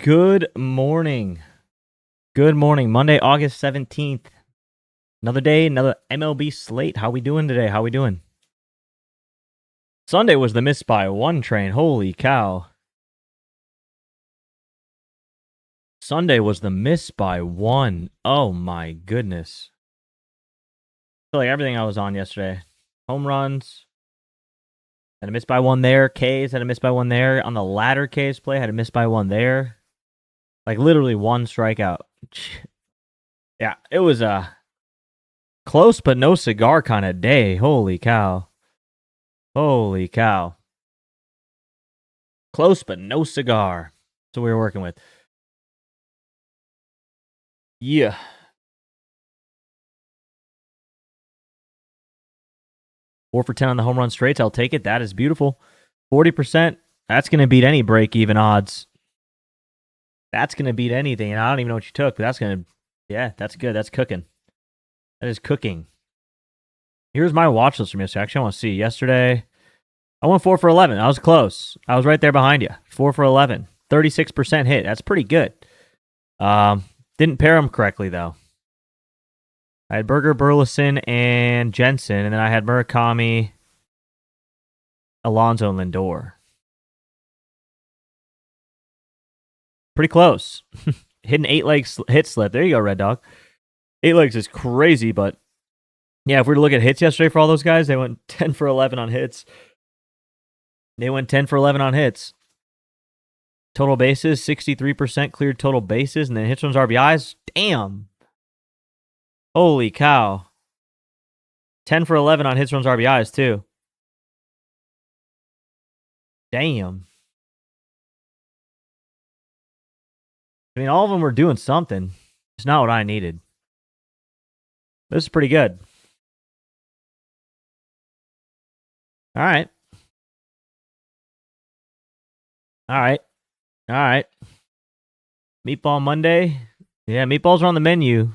Good morning. Good morning. Monday, August 17th. Another day, another MLB Slate. How we doing today? How we doing? Sunday was the miss by one train. Holy cow. Sunday was the miss by one. Oh my goodness. I feel like everything I was on yesterday. Home runs. Had a miss by one there. Ks had a miss by one there. On the latter Ks play, had a miss by one there. Like literally one strikeout. Yeah, it was a close but no cigar kind of day. Holy cow. Holy cow. Close but no cigar. That's what we were working with. Yeah. Four for 10 on the home run straights. I'll take it. That is beautiful. 40%. That's going to beat any break-even odds. That's going to beat anything. And I don't even know what you took, but that's going to, yeah, that's good. That's cooking. That is cooking. Here's my watch list from yesterday. Actually, I want to see. Yesterday, I went 4 for 11. I was close. I was right there behind you. 4 for 11. 36% hit. That's pretty good. Didn't pair them correctly, though. I had Berger, Burleson, and Jensen, and then I had Murakami, Alonso, and Lindor. Pretty close. Hitting 8 legs hit slip. There you go, Red Dog. 8 legs is crazy, but yeah, if we were to look at hits yesterday for all those guys, they went 10 for 11 on hits. Total bases, 63% cleared total bases, and then hits, runs, RBIs. Damn. Holy cow. 10 for 11 on hits, runs, RBIs, too. Damn. I mean, all of them were doing something. It's not what I needed. This is pretty good. All right. Meatball Monday. Yeah, meatballs are on the menu.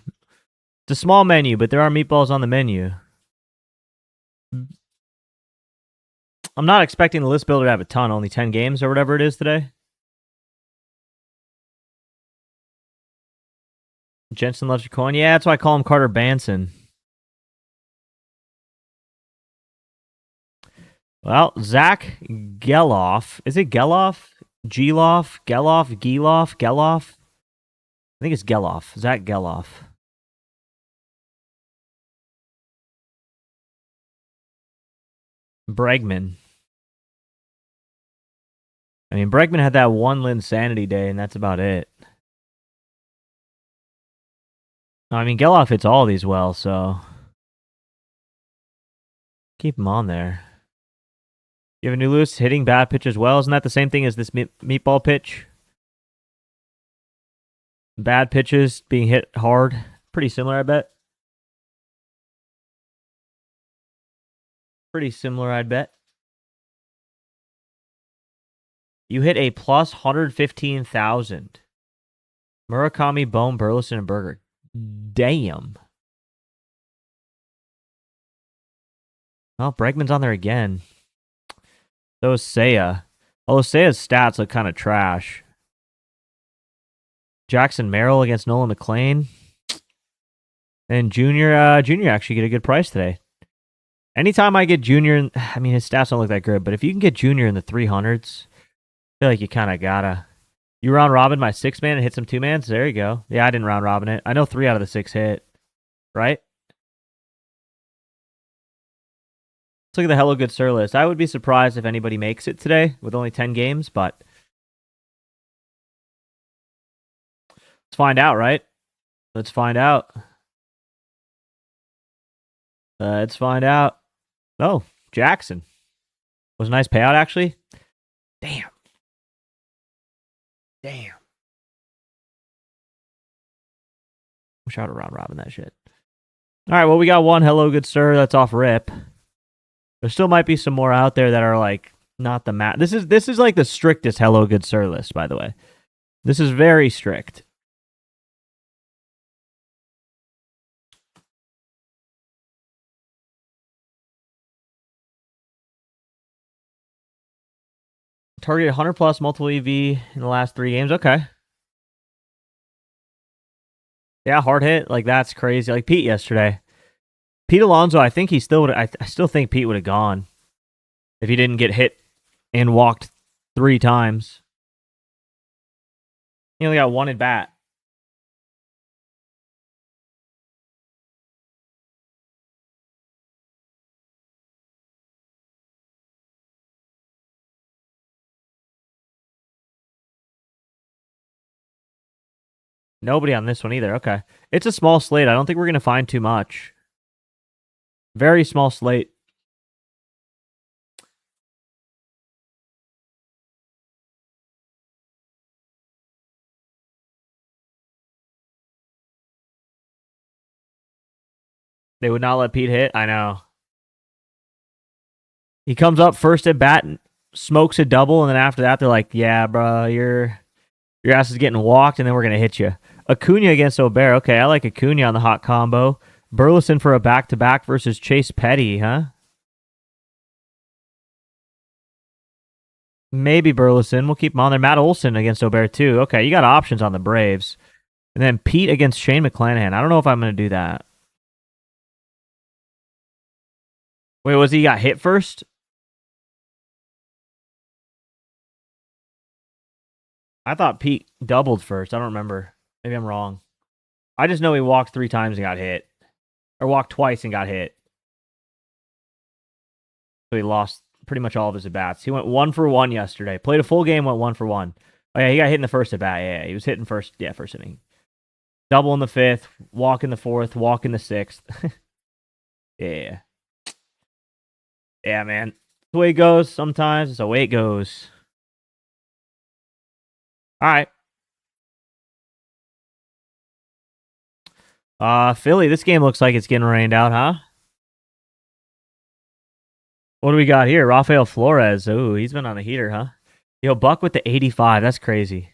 It's a small menu, but there are meatballs on the menu. I'm not expecting the list builder to have a ton, only 10 games or whatever it is today. Jensen loves your coin. Yeah, that's why I call him Carter Banson. Well, Zach Geloff. Is it Geloff? Geloff? Geloff? Geloff? Geloff? I think it's Geloff. Zach Geloff. Bregman. I mean, Bregman had that one Linsanity day, and that's about it. I mean, Geloff hits all these well, so keep him on there. You have a new Lewis hitting bad pitch as well. Isn't that the same thing as this meatball pitch? Bad pitches being hit hard. Pretty similar, I bet. Pretty similar, I'd bet. You hit a plus 115,000. Murakami, Bohm, Burleson, and Berger. Damn. Oh, Bregman's on there again. So is Seiya. Although Seiya's stats look kind of trash. Jackson Merrill against Nolan McLean. And Junior actually get a good price today. Anytime I get Junior, I mean, his stats don't look that good, but if you can get Junior in the 300s, I feel like you kind of gotta. You round robin my 6-man and hit some 2-mans? There you go. Yeah, I didn't round robin it. I know 3 out of the 6 hit. Right? Let's look at the Hello Good Sir list. I would be surprised if anybody makes it today with only 10 games, but let's find out, right? Let's find out. Oh, Jackson. Was a nice payout, actually. Damn. Wish I would have round robin that shit. All right, well, we got one Hello Good Sir. That's off rip. There still might be some more out there that are like not the mat. This is like the strictest Hello Good Sir list, by the way. This is very strict. Targeted 100 plus multiple EV in the last 3 games. Okay. Yeah, hard hit. Like, that's crazy. Like Pete yesterday. Pete Alonso, I think he still would. I still think Pete would have gone if he didn't get hit and walked 3 times. He only got 1 at bat. Nobody on this one either. Okay. It's a small slate. I don't think we're going to find too much. Very small slate. They would not let Pete hit. I know. He comes up first at bat and smokes a double, and then after that, they're like, "Yeah, bro, your ass is getting walked, and then we're gonna hit you." Acuna against O'Bear. Okay, I like Acuna on the hot combo. Burleson for a back-to-back versus Chase Petty, huh? Maybe Burleson. We'll keep him on there. Matt Olson against O'Bear too. Okay, you got options on the Braves, and then Pete against Shane McClanahan. I don't know if I'm gonna do that. Wait, was he got hit first? I thought Pete doubled first. I don't remember. Maybe I'm wrong. I just know he walked 3 times and got hit. Or walked twice and got hit. So he lost pretty much all of his at-bats. He went 1 for 1 yesterday. Played a full game, went 1 for 1. Oh, yeah, he got hit in the first at-bat. Yeah, he was hitting first inning. Double in the 5th, walk in the 4th, walk in the 6th. Yeah. Yeah, man. It's the way it goes sometimes. It's the way it goes. All right. Philly, this game looks like it's getting rained out, huh? What do we got here? Rafael Flores. Ooh, he's been on a heater, huh? Yo, Buck with the 85. That's crazy.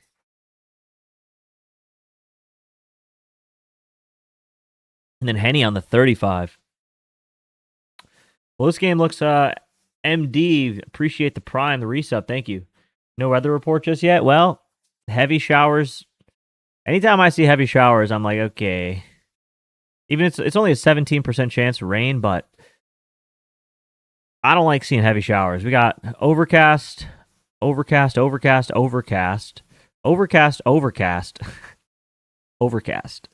And then Henny on the 35. Well, this game looks MD. Appreciate the prime, the resub. Thank you. No weather report just yet? Well, heavy showers. Anytime I see heavy showers, I'm like, okay. Even it's only a 17% chance of rain, but I don't like seeing heavy showers. We got overcast, overcast, overcast, overcast, overcast, overcast, overcast.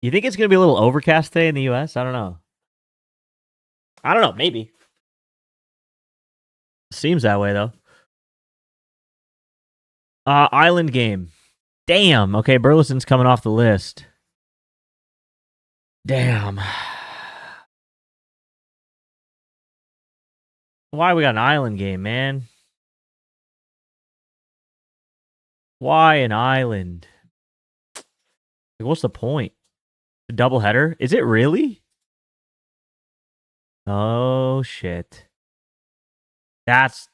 You think it's gonna be a little overcast today in the U.S.? I don't know. Maybe. Seems that way though. Island game. Damn. Okay, Burleson's coming off the list. Damn. Why we got an island game, man? Why an island? Like, what's the point? A doubleheader? Is it really? Oh shit. That's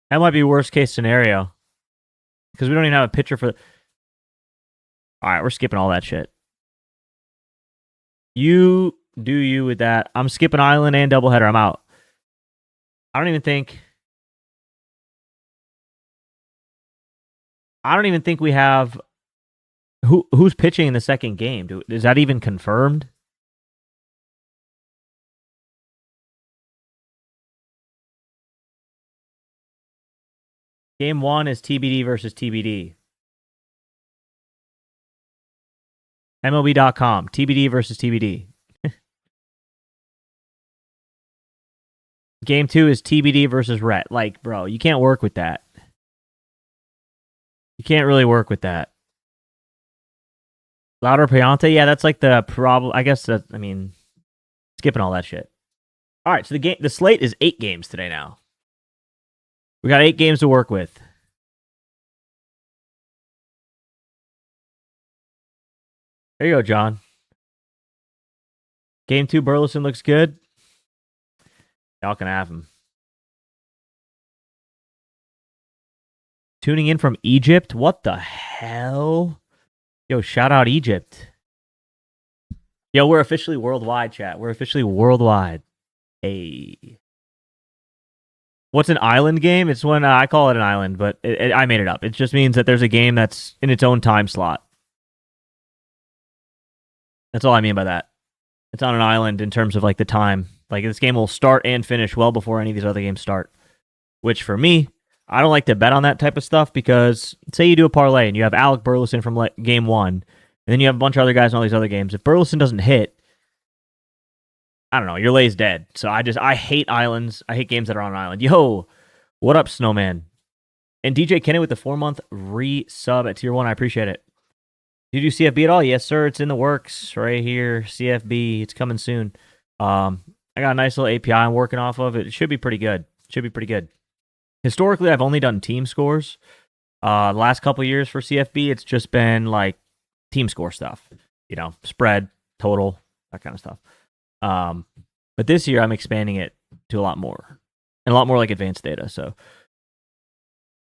that might be worst case scenario. Because we don't even have a pitcher for Alright, we're skipping all that shit. You do you with that. I'm skipping island and doubleheader. I'm out. I don't even think we have who's pitching in the second game. Is that even confirmed? Game 1 is TBD versus TBD. MLB.com. TBD versus TBD. Game 2 is TBD versus Rhett. Like, bro, you can't work with that. You can't really work with that. Louder Payante? Yeah, that's like the problem. I guess that, I mean, skipping all that shit. All right, so the slate is 8 games today now. We got 8 games to work with. There you go, John. Game 2, Burleson looks good. Y'all can have him. Tuning in from Egypt? What the hell? Yo, shout out Egypt. Yo, we're officially worldwide, chat. We're officially worldwide. Hey. What's an island game? It's when I call it an island, but I made it up. It just means that there's a game that's in its own time slot. That's all I mean by that. It's on an island in terms of like the time. Like this game will start and finish well before any of these other games start. Which for me, I don't like to bet on that type of stuff because say you do a parlay and you have Alec Burleson from game 1, and then you have a bunch of other guys in all these other games. If Burleson doesn't hit, I don't know, your lay's dead. So I hate islands. I hate games that are on an island. Yo, what up, Snowman? And DJ Kennedy with the 4-month resub at tier 1. I appreciate it. Did you do CFB at all? Yes, sir. It's in the works right here. CFB. It's coming soon. I got a nice little API I'm working off of. It should be pretty good. Historically, I've only done team scores. The last couple of years for CFB, it's just been like team score stuff. Spread, total, that kind of stuff. But this year, I'm expanding it to a lot more. And a lot more like advanced data. So,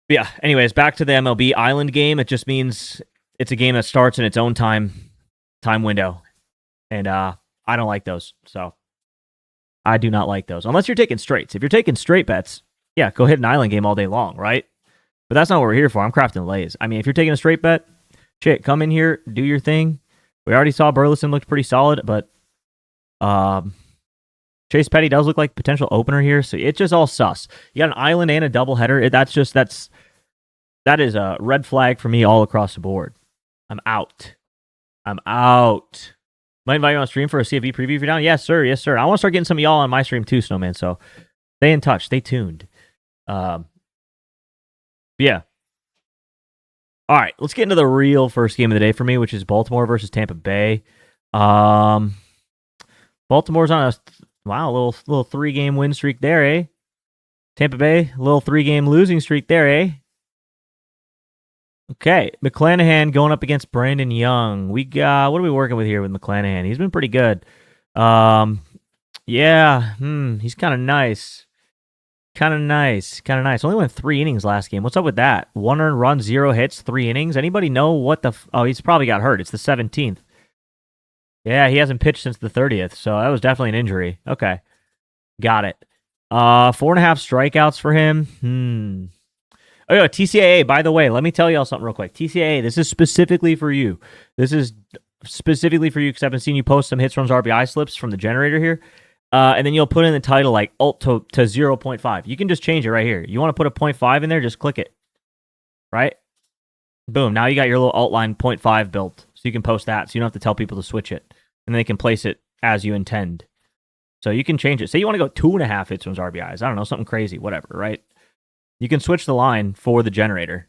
yeah. Anyways, back to the MLB Island game. It just means it's a game that starts in its own time window. And I don't like those. So I do not like those. Unless you're taking straights. If you're taking straight bets, yeah, go hit an island game all day long, right? But that's not what we're here for. I'm crafting lays. I mean, if you're taking a straight bet, shit, come in here, do your thing. We already saw Burleson looked pretty solid, but Chase Petty does look like potential opener here. So it's just all sus. You got an island and a doubleheader. That is a red flag for me all across the board. I'm out. Might invite you on stream for a CFB preview if you're down. Yes, sir. I want to start getting some of y'all on my stream too, Snowman. So stay in touch. Stay tuned. Yeah. All right, let's get into the real first game of the day for me, which is Baltimore versus Tampa Bay. Baltimore's on a little 3-game win streak there, eh? Tampa Bay, a little 3-game losing streak there, eh? Okay, McClanahan going up against Brandon Young. We got, what are we working with here with McClanahan? He's been pretty good. He's kind of nice. Only went 3 innings last game. What's up with that? 1 earned run, 0 hits, 3 innings. Anybody know what the... Oh, he's probably got hurt. It's the 17th. Yeah, he hasn't pitched since the 30th, so that was definitely an injury. Okay, got it. 4.5 strikeouts for him. Oh, yeah, TCAA, by the way, let me tell y'all something real quick. TCAA, this is specifically for you. Because I've been seeing you post some hits, runs, RBI slips from the generator here. And then you'll put in the title like alt to 0.5. You can just change it right here. You want to put a 0.5 in there, just click it. Right? Boom. Now you got your little alt line 0.5 built. So you can post that. So you don't have to tell people to switch it. And they can place it as you intend. So you can change it. Say you want to go 2.5 hits, runs, RBIs. I don't know, something crazy, whatever, right? You can switch the line for the generator.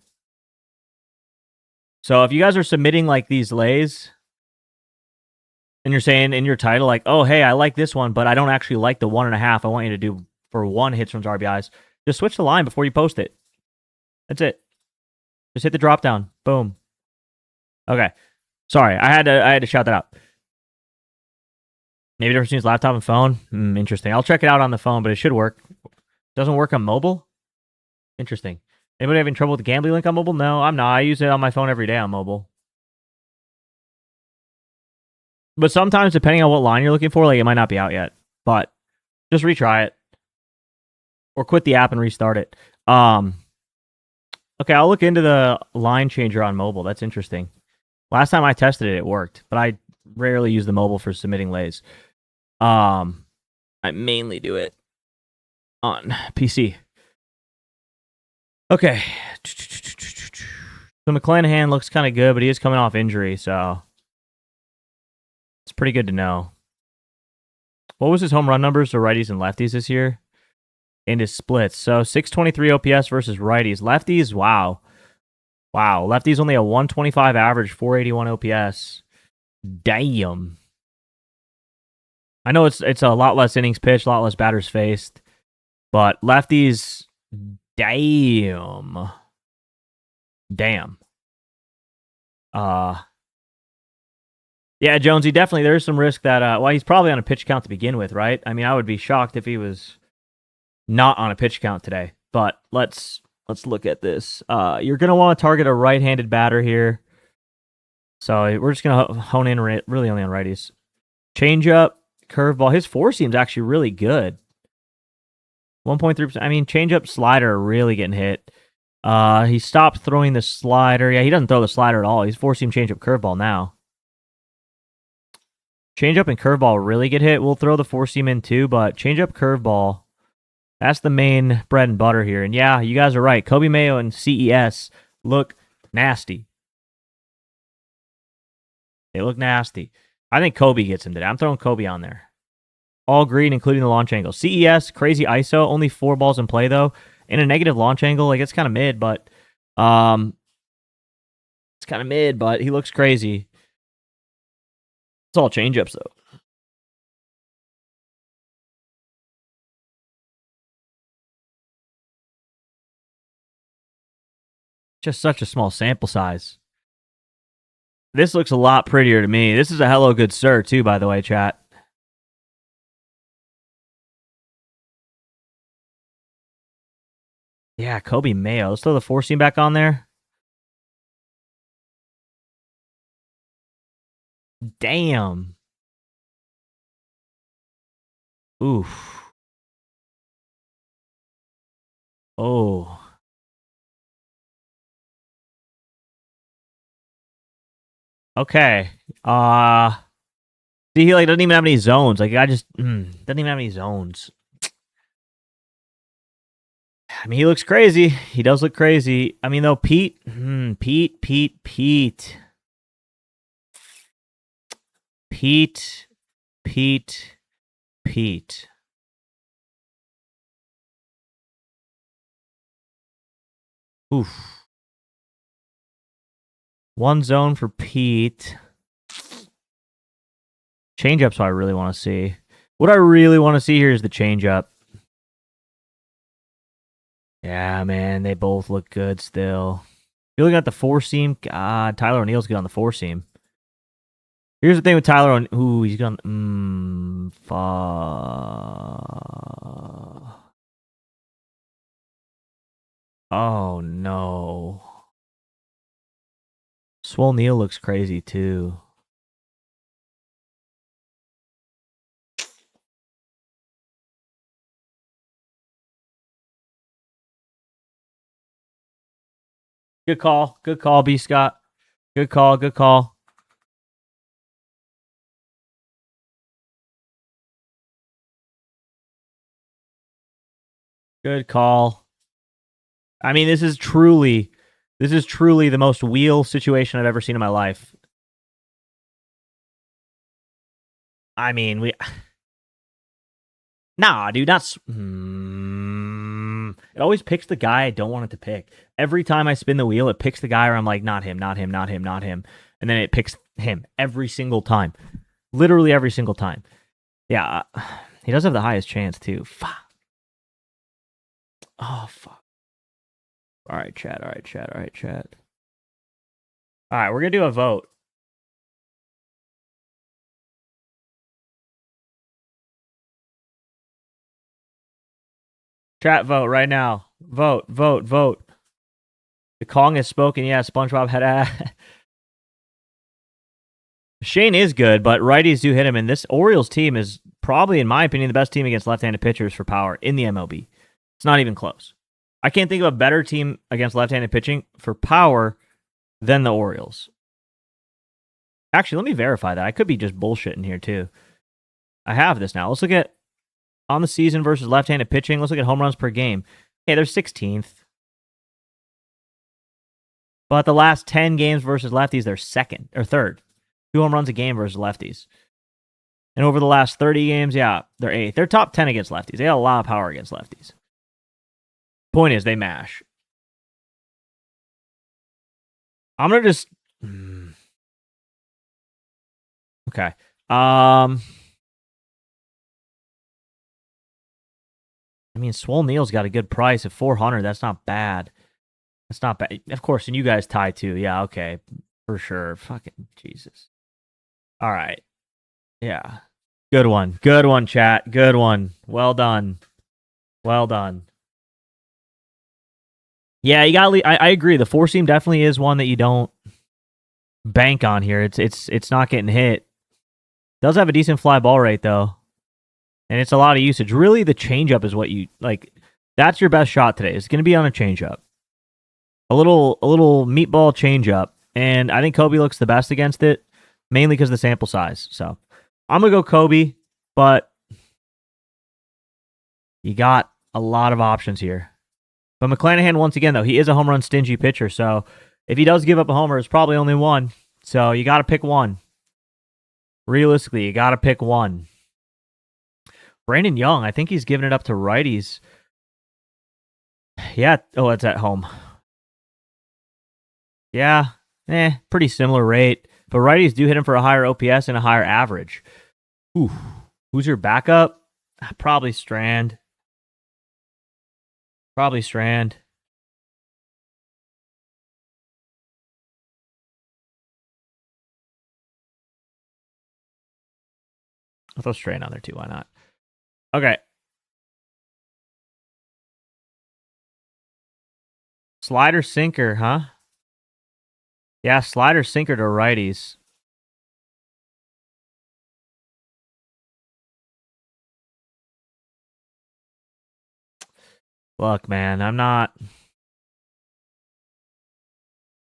So if you guys are submitting like these lays, and you're saying in your title, like, oh, hey, I like this one, but I don't actually like the 1.5. I want you to do for 1 hits, runs, RBIs. Just switch the line before you post it. That's it. Just hit the drop down. Boom. Okay. Sorry, I had to shout that out. Maybe difference between laptop and phone. Interesting. I'll check it out on the phone, but it should work. Doesn't work on mobile? Interesting. Anybody having trouble with the gambling link on mobile? No, I'm not. I use it on my phone every day on mobile. But sometimes, depending on what line you're looking for, like it might not be out yet. But just retry it. Or quit the app and restart it. Okay, I'll look into the line changer on mobile. That's interesting. Last time I tested it, it worked. But I rarely use the mobile for submitting lays. I mainly do it on PC. Okay. So McClanahan looks kind of good, but he is coming off injury, so it's pretty good to know. What was his home run numbers to righties and lefties this year? And his splits. So 623 OPS versus righties. Lefties, wow. Lefties only a 125 average, 481 OPS. Damn. I know it's a lot less innings pitched, a lot less batters faced, but lefties, damn. Yeah, Jonesy, definitely there's some risk that he's probably on a pitch count to begin with, right? I mean, I would be shocked if he was not on a pitch count today. But let's look at this. You're going to want to target a right-handed batter here. So we're just going to hone in really only on righties. Changeup, curveball. His four seam's actually really good. 1.3%. I mean, changeup, slider are really getting hit. He stopped throwing the slider. Yeah, he doesn't throw the slider at all. He's four-seam changeup curveball now. Changeup and curveball really get hit. We'll throw the four-seam in too, but changeup, curveball, that's the main bread and butter here. And yeah, you guys are right. Kobe Mayo and CES look nasty. They look nasty. I think Kobe gets him today. I'm throwing Kobe on there. All green, including the launch angle. CES, crazy ISO. Only 4 balls in play, though. In a negative launch angle, like it's kind of mid, but he looks crazy. It's all changeups, though. Just such a small sample size. This looks a lot prettier to me. This is a hello good sir, too, by the way, chat. Yeah, Kobe Mayo. Let's throw the four seam back on there. Damn. Oof. Oh. Okay. See, he like doesn't even have any zones. Like I just doesn't even have any zones. I mean, he looks crazy. He does look crazy. I mean, though, Pete. Oof. One zone for Pete. Changeup's what I really want to see. What I really want to see here is the changeup. Yeah, man, they both look good still. You're looking at the four seam. God, Tyler O'Neill's good on the four seam. Here's the thing with Tyler O'Neill. Ooh, he's gonna. Oh no. Swole Neal looks crazy too. Good call. Good call, B. Scott. Good call. Good call. Good call. I mean, this is truly the most wheel situation I've ever seen in my life. I mean, nah, dude, that's it always picks the guy I don't want it to pick. Every time I spin the wheel, it picks the guy where I'm like, not him, not him, not him, not him. And then it picks him every single time. Literally every single time. Yeah, he does have the highest chance, too. Fuck. Oh, fuck. All right, chat. All right, we're going to do a vote. Chat vote right now. Vote. The Kong has spoken. Yeah, SpongeBob had a... Shane is good, but righties do hit him. And this Orioles team is probably, in my opinion, the best team against left-handed pitchers for power in the MLB. It's not even close. I can't think of a better team against left-handed pitching for power than the Orioles. Actually, let me verify that. I could be just bullshitting here, too. I have this now. Let's look at on the season versus left-handed pitching. Let's look at home runs per game. Hey, they're 16th. But the last 10 games versus lefties, they're second or third. 2 home runs a game versus lefties. And over the last 30 games, yeah, they're 8th. They're top 10 against lefties. They got a lot of power against lefties. Point is, they mash. I'm going to just... Okay. I mean, Swole Neal's got a good price at 400. That's not bad. That's not bad. Of course, and you guys tie too. Yeah, okay. For sure. Fucking Jesus. All right. Yeah. Good one. Good one, chat. Good one. Well done. Well done. Yeah, you got. I agree. The four seam definitely is one that you don't bank on here. It's not getting hit. Does have a decent fly ball rate though, and it's a lot of usage. Really, the changeup is what you like. That's your best shot today. It's going to be on a changeup. A little meatball changeup. And I think Kobe looks the best against it, mainly because of the sample size. So I'm going to go Kobe, but you got a lot of options here. But McClanahan, once again, though, he is a home run stingy pitcher. So if he does give up a homer, it's probably only one. So you got to pick one. Realistically, you got to pick one. Brandon Young, I think he's giving it up to righties. Yeah. Oh, it's at home. Yeah. Pretty similar rate. But righties do hit him for a higher OPS and a higher average. Ooh. Who's your backup? Probably Strand. I'll throw Strand on there too. Why not? Okay. Slider sinker, huh? Yeah, slider sinker to righties. Look, man, I'm not.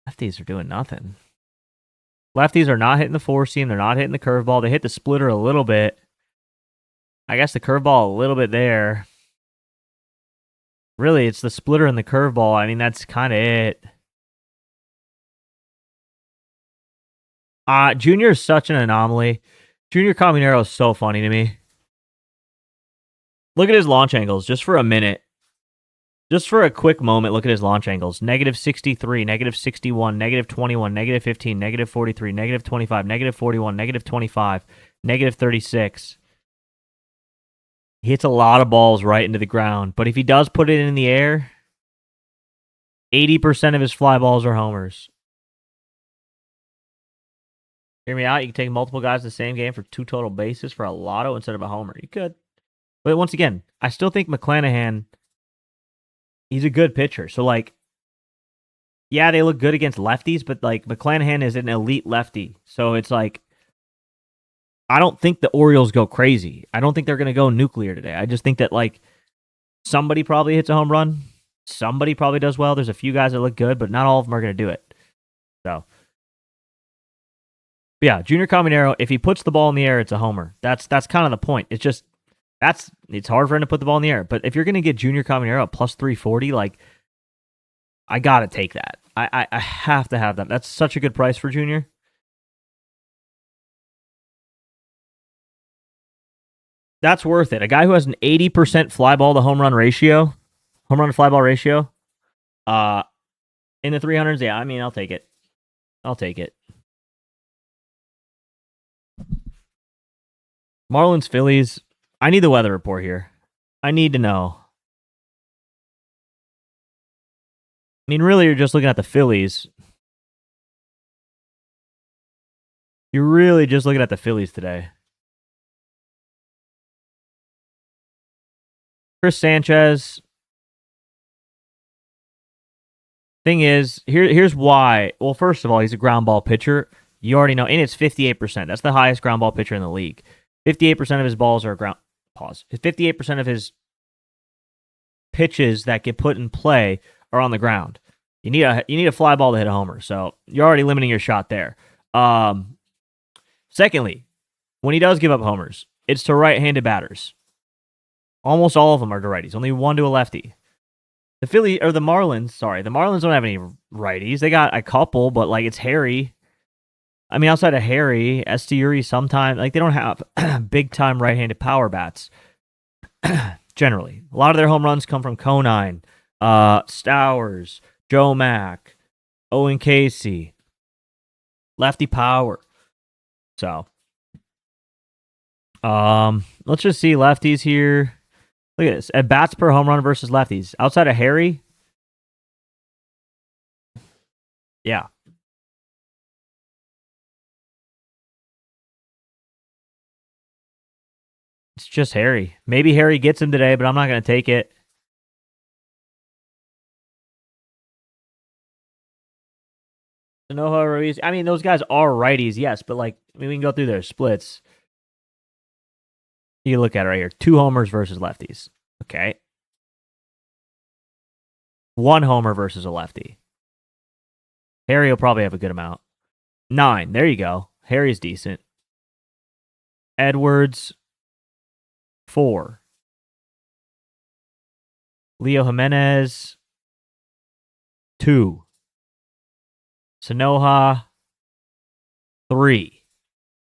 Lefties are doing nothing. Lefties are not hitting the four seam. They're not hitting the curveball. They hit the splitter a little bit. I guess the curveball a little bit there. Really, it's the splitter and the curveball. I mean, that's kind of it. Junior is such an anomaly. Junior Caminero is so funny to me. Look at his launch angles just for a minute. Just for a quick moment, look at his launch angles. Negative 63, negative 61, negative 21, negative 15, negative 43, negative 25, negative 41, negative 25, negative 36. He hits a lot of balls right into the ground. But if he does put it in the air, 80% of his fly balls are homers. Hear me out. You can take multiple guys in the same game for 2 total bases for a lotto instead of a homer. You could. But once again, I still think McClanahan, he's a good pitcher. So, like, yeah, they look good against lefties, but, like, McClanahan is an elite lefty. So it's like, I don't think the Orioles go crazy. I don't think they're going to go nuclear today. I just think that, like, somebody probably hits a home run. Somebody probably does well. There's a few guys that look good, but not all of them are going to do it. So, but yeah, Junior Caminero, if he puts the ball in the air, it's a homer. That's kind of the point. It's just, it's hard for him to put the ball in the air. But if you're going to get Junior Caminero at plus 340, like, I got to take that. I have to have that. That's such a good price for Junior. That's worth it. A guy who has an 80% fly ball to home run to fly ball ratio, in the 300s, yeah, I mean, I'll take it. Marlins, Phillies. I need the weather report here. I need to know. I mean, really, you're just looking at the Phillies. You're really just looking at the Phillies today. Chris Sanchez. Thing is, here's why. Well, first of all, he's a ground ball pitcher. You already know, and it's 58%. That's the highest ground ball pitcher in the league. 58% of his balls are ground. Pause. 58% of his pitches that get put in play are on the ground. You need a fly ball to hit a homer, so you're already limiting your shot there. Secondly, when he does give up homers, it's to right-handed batters. Almost all of them are to righties. Only one to a lefty. The Marlins don't have any righties. They got a couple, but like it's Harry. I mean, outside of Harry, Esteury sometimes, like they don't have big time right-handed power bats. Generally, a lot of their home runs come from Conine, Stowers, Joe Mack, Owen Casey, lefty power. So, let's just see lefties here. Look at this. At bats per home run versus lefties. Outside of Harry, yeah. It's just Harry. Maybe Harry gets him today, but I'm not going to take it. Sanoja, Ruiz. I mean, those guys are righties, yes, but like, I mean, we can go through their splits. You look at it right here. 2 homers versus lefties. Okay. 1 homer versus a lefty. Harry will probably have a good amount. 9. There you go. Harry's decent. Edwards, 4. Leo Jimenez, 2. Sanoja, 3.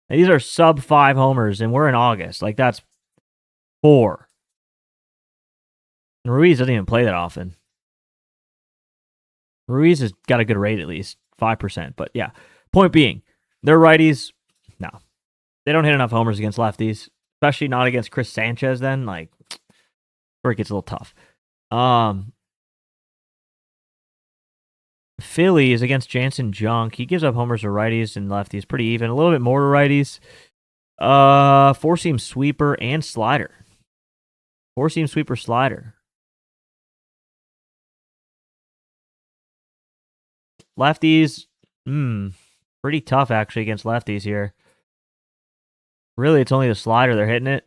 Now, these are sub 5 homers, and we're in August. Like, that's 4. And Ruiz doesn't even play that often. Ruiz has got a good rate at least, 5%. But yeah, point being, they're righties. No, they don't hit enough homers against lefties, especially not against Chris Sanchez then. Like, where it gets a little tough. Philly is against Jansen Junk. He gives up homers to righties and lefties pretty even. A little bit more to righties. 4-seam sweeper and slider. 4-seam sweeper slider. Lefties, pretty tough actually against lefties here. Really, it's only the slider they're hitting it.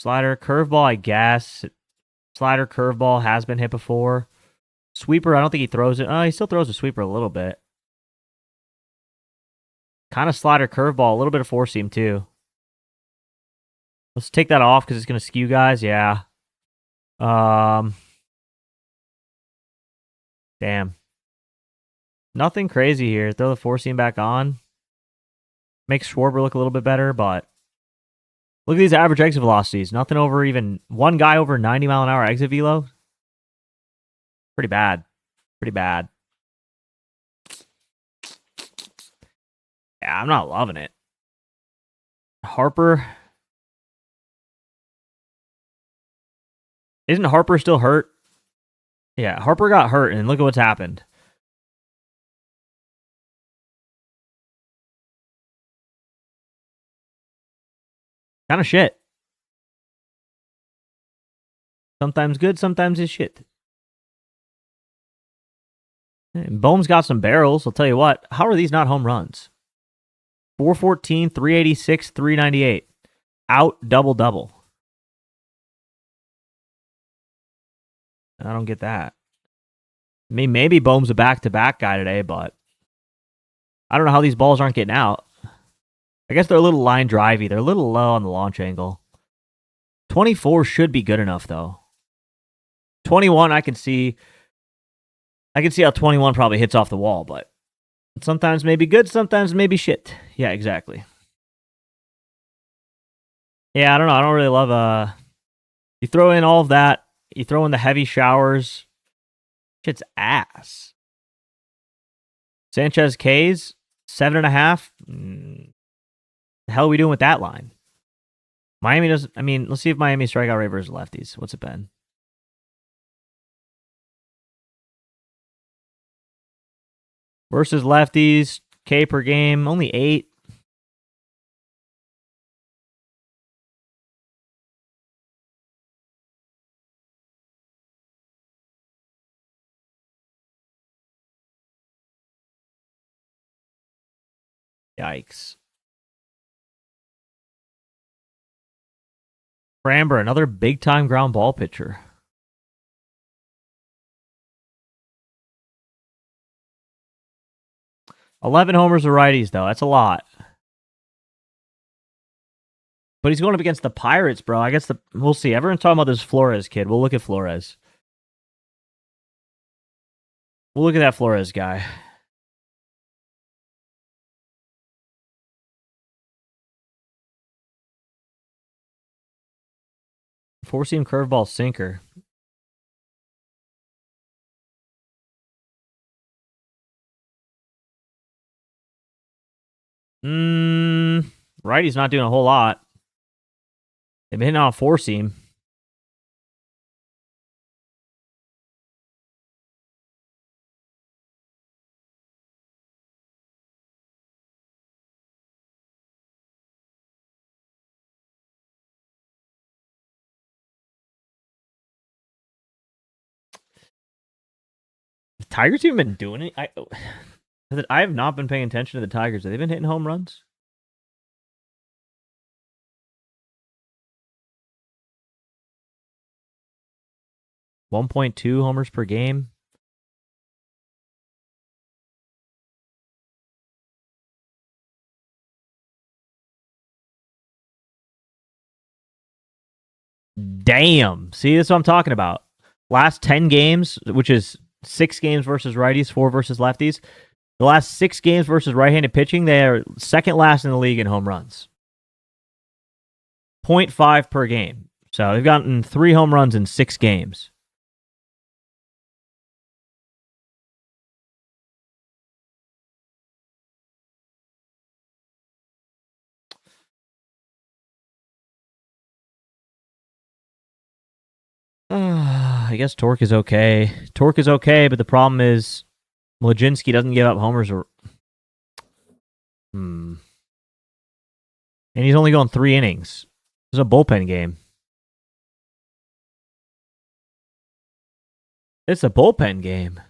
Slider, curveball, I guess. Slider, curveball has been hit before. Sweeper, I don't think he throws it. He still throws the sweeper a little bit. Kind of slider, curveball, a little bit of 4-seam too. Let's take that off because it's going to skew guys. Yeah. Damn. Nothing crazy here. Throw the 4-seam back on. Makes Schwarber look a little bit better, but look at these average exit velocities. Nothing over even one guy over 90 mile an hour exit velo. Pretty bad. Pretty bad. Yeah, I'm not loving it. Harper. Isn't Harper still hurt? Yeah, Harper got hurt, and look at what's happened. Kind of shit. Sometimes good, sometimes it's shit. And Bohm's got some barrels. I'll tell you what. How are these not home runs? 414, 386, 398. Out double. I don't get that. I mean, maybe Bohm's a back-to-back guy today, but I don't know how these balls aren't getting out. I guess they're a little line drivey. They're a little low on the launch angle. 24 should be good enough, though. 21, I can see how 21 probably hits off the wall, but sometimes maybe good, sometimes maybe shit. Yeah, exactly. Yeah, I don't know. I don't really love you throw in all of that. You throw in the heavy showers. Shit's ass. Sanchez K's 7.5. The hell are we doing with that line? Miami doesn't. I mean, let's see if Miami strikeout rate versus lefties. What's it been? Versus lefties, K per game, only 8. Yikes. Framber, another big-time ground ball pitcher. $11 homers to righties, though. That's a lot. But he's going up against the Pirates, bro. I guess we'll see. Everyone's talking about this Flores kid. We'll look at Flores. We'll look at that Flores guy. Four-seam curveball sinker. Righty's not doing a whole lot. They've been hitting on a 4-seam. The Tigers even been doing it? I have not been paying attention to the Tigers. Have they been hitting home runs? 1.2 homers per game. Damn. See, that's what I'm talking about. Last 10 games, which is 6 games versus righties, 4 versus lefties. The last 6 games versus right-handed pitching, they are second last in the league in home runs. 0.5 per game. So they've gotten 3 home runs in 6 games. I guess Torque is okay. Torque is okay, but the problem is Mlodzinski doesn't give up homers. And he's only going 3 innings. This is a bullpen game. It's a bullpen game.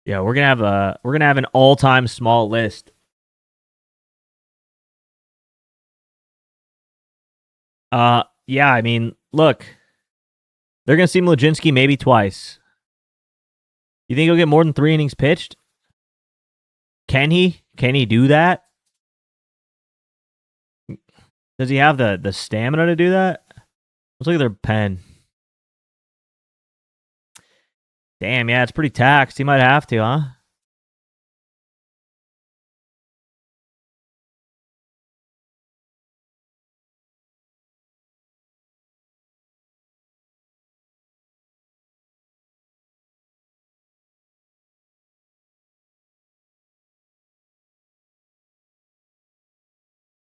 Yeah, we're gonna have an all-time small list. Yeah, I mean, look, they're gonna see Mlodzinski maybe twice. You think he'll get more than 3 innings pitched? Can he? Can he do that? Does he have the stamina to do that? Let's look at their pen. Damn, yeah, it's pretty taxed. He might have to, huh?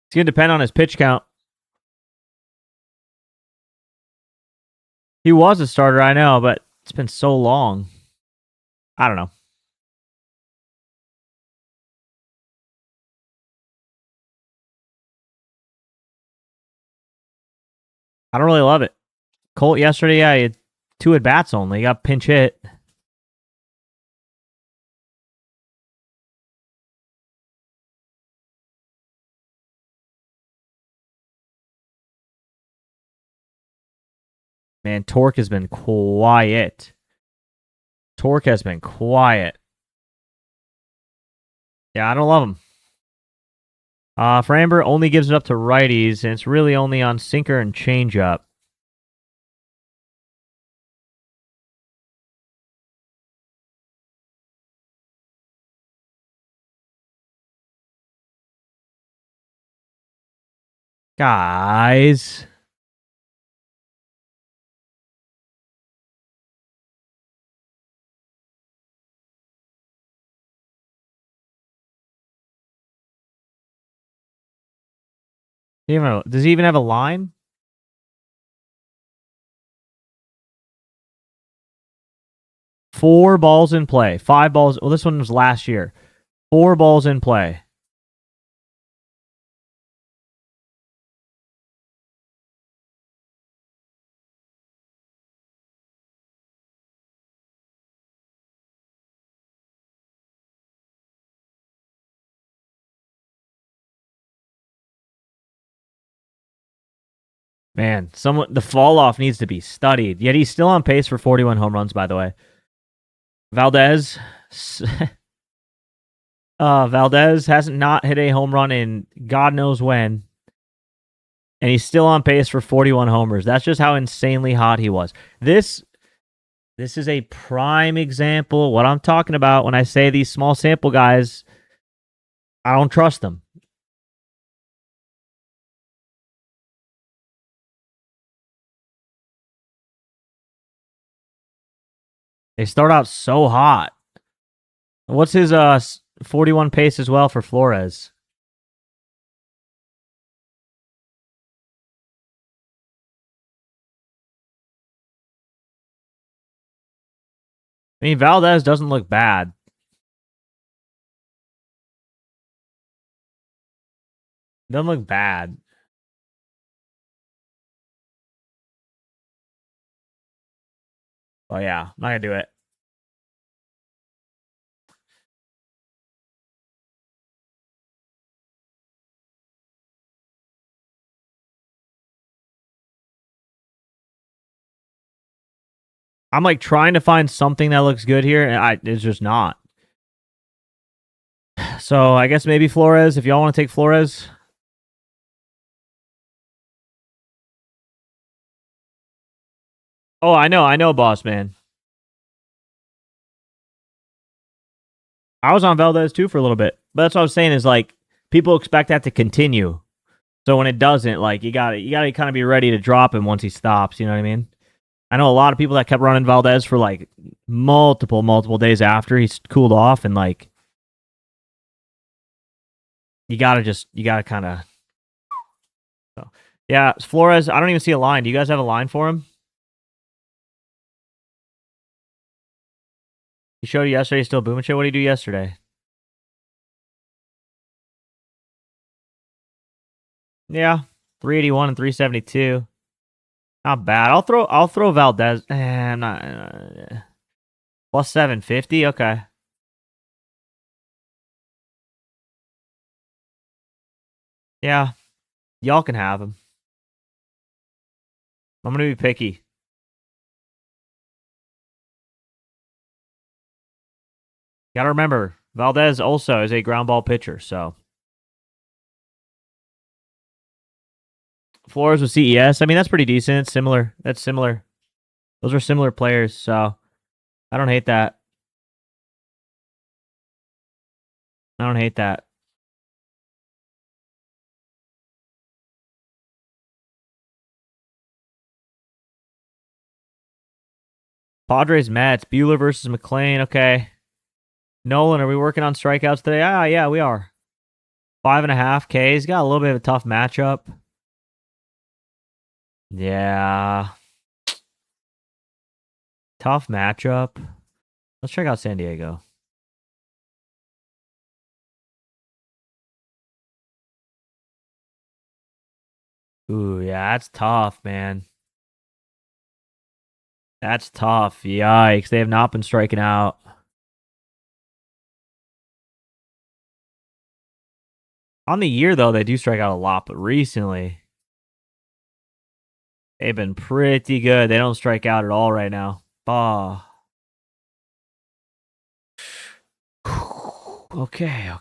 It's gonna depend on his pitch count. He was a starter, I know, but it's been so long. I don't know. I don't really love it. Colt yesterday, yeah, he had 2 at bats only. He got pinch hit. Man, Torque has been quiet. Torque has been quiet. Yeah, I don't love him. Framber only gives it up to righties, and it's really only on sinker and changeup. Guys. Does he even have a line? Four balls in play. 5 balls. Well, this one was last year. 4 balls in play. Man, the fall off needs to be studied. Yet he's still on pace for 41 home runs, by the way. Valdez Valdez hasn't not hit a home run in God knows when. And he's still on pace for 41 homers. That's just how insanely hot he was. This is a prime example of what I'm talking about when I say these small sample guys, I don't trust them. They start out so hot. What's his 41 pace as well for Flores? I mean, Valdez doesn't look bad. Doesn't look bad. Oh yeah, I'm not gonna do it. I'm like trying to find something that looks good here, and it's just not. So I guess maybe Flores, if y'all want to take Flores. Oh, I know, boss man. I was on Valdez too for a little bit, but that's what I was saying is like people expect that to continue. So when it doesn't, like you gotta kind of be ready to drop him once he stops. You know what I mean? I know a lot of people that kept running Valdez for like multiple days after he's cooled off, and like you gotta kind of. So. Yeah, Flores. I don't even see a line. Do you guys have a line for him? He showed you yesterday. He's still booming shit. What did he do yesterday? Yeah, 381 and 372. Not bad. I'll throw Valdez. I'm not plus 750. Okay. Yeah, y'all can have him. I'm gonna be picky. Gotta remember, Valdez also is a ground ball pitcher. So Flores with CES. I mean, that's pretty decent. Similar. That's similar. Those are similar players. So I don't hate that. I don't hate that. Padres Mets. Bueller versus McLean. Okay. Nolan, are we working on strikeouts today? Ah, yeah, we are. 5.5 K. He's got a little bit of a tough matchup. Yeah. Tough matchup. Let's check out San Diego. Ooh, yeah, that's tough, man. That's tough. Yikes. They have not been striking out. On the year, though, they do strike out a lot, but recently, they've been pretty good. They don't strike out at all right now. Bah. Okay.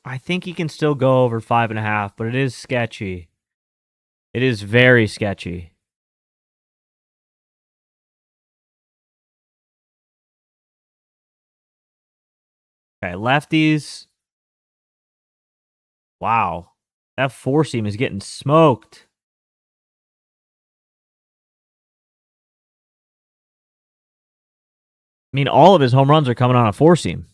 I think he can still go over 5.5, but it is sketchy. It is very sketchy. Okay, lefties. Wow. That four seam is getting smoked. I mean, all of his home runs are coming on a four seam.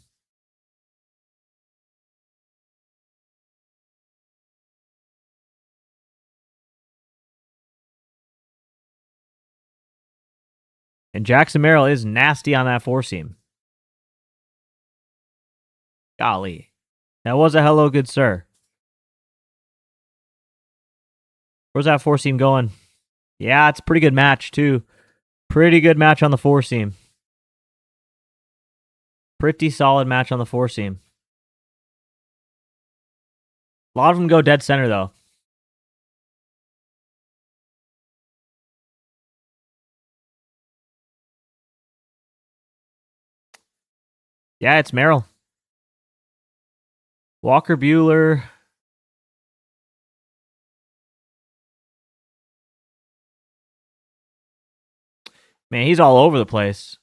And Jackson Merrill is nasty on that four seam. Golly. That was a hello, good sir. Where's that four seam going? Yeah, it's a pretty good match, too. Pretty good match on the four seam. Pretty solid match on the four seam. A lot of them go dead center, though. Yeah, it's Merrill. Walker Bueller. Man, he's all over the place.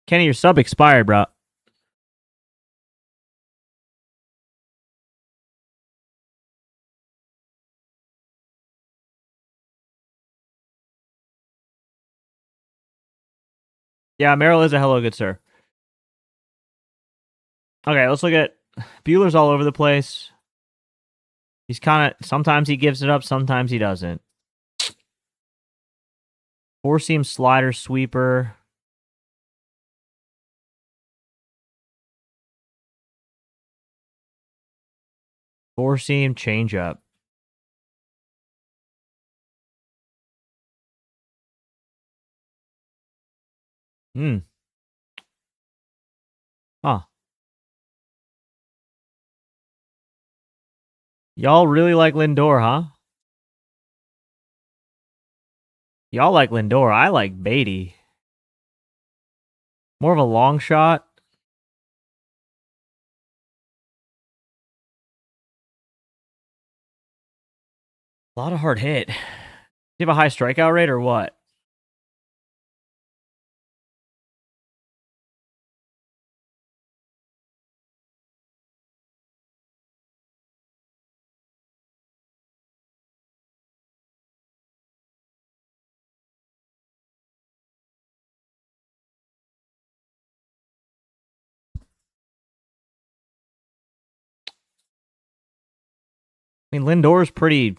Kenny, your sub expired, bro. Yeah, Merrill is a hello, good sir. Okay, let's look at Bueller's all over the place. He's kind of, sometimes he gives it up, sometimes he doesn't. Four seam slider sweeper. Four-seam changeup. Hmm. Huh. Y'all really like Lindor, huh? Y'all like Lindor. I like Beatty. More of a long shot. A lot of hard hit. Do you have a high strikeout rate or what? I mean, Lindor's pretty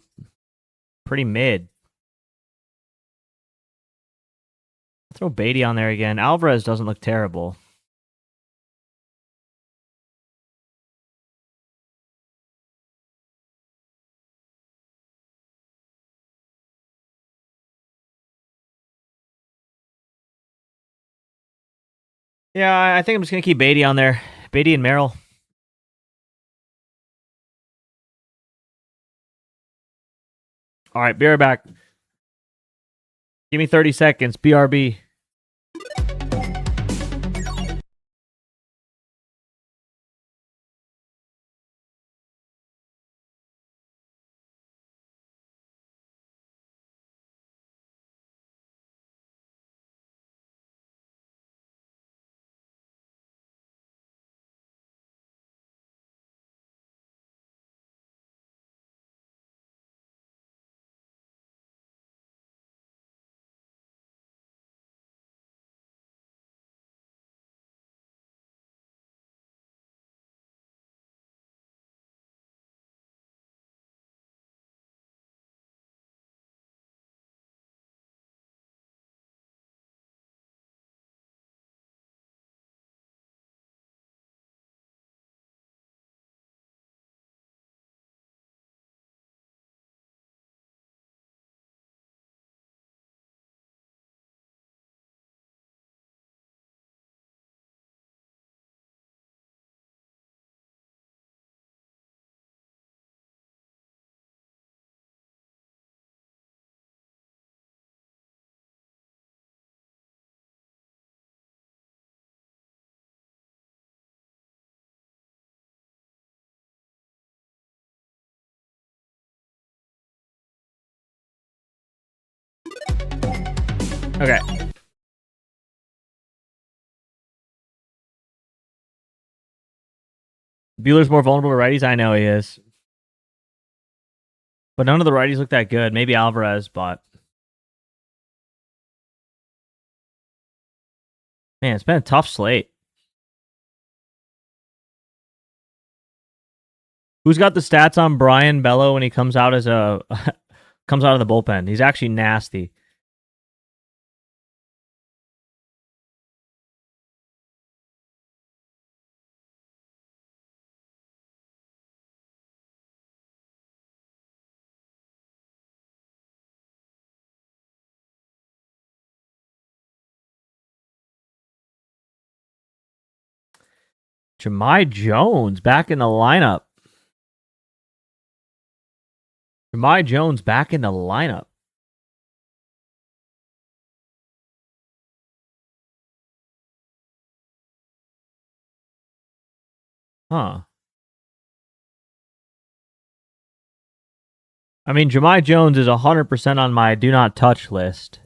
mid. Throw Beatty on there again. Alvarez doesn't look terrible. Yeah, I think I'm just going to keep Beatty on there. Beatty and Merrill. All right, be right back. Give me 30 seconds. BRB. Okay. Bueller's more vulnerable to righties. I know he is. But none of the righties look that good. Maybe Alvarez, but man, it's been a tough slate. Who's got the stats on Brian Bello when he comes out as a comes out of the bullpen? He's actually nasty. Jahmai Jones back in the lineup. Jahmai Jones back in the lineup. Huh. I mean, Jahmai Jones is 100% on my do not touch list.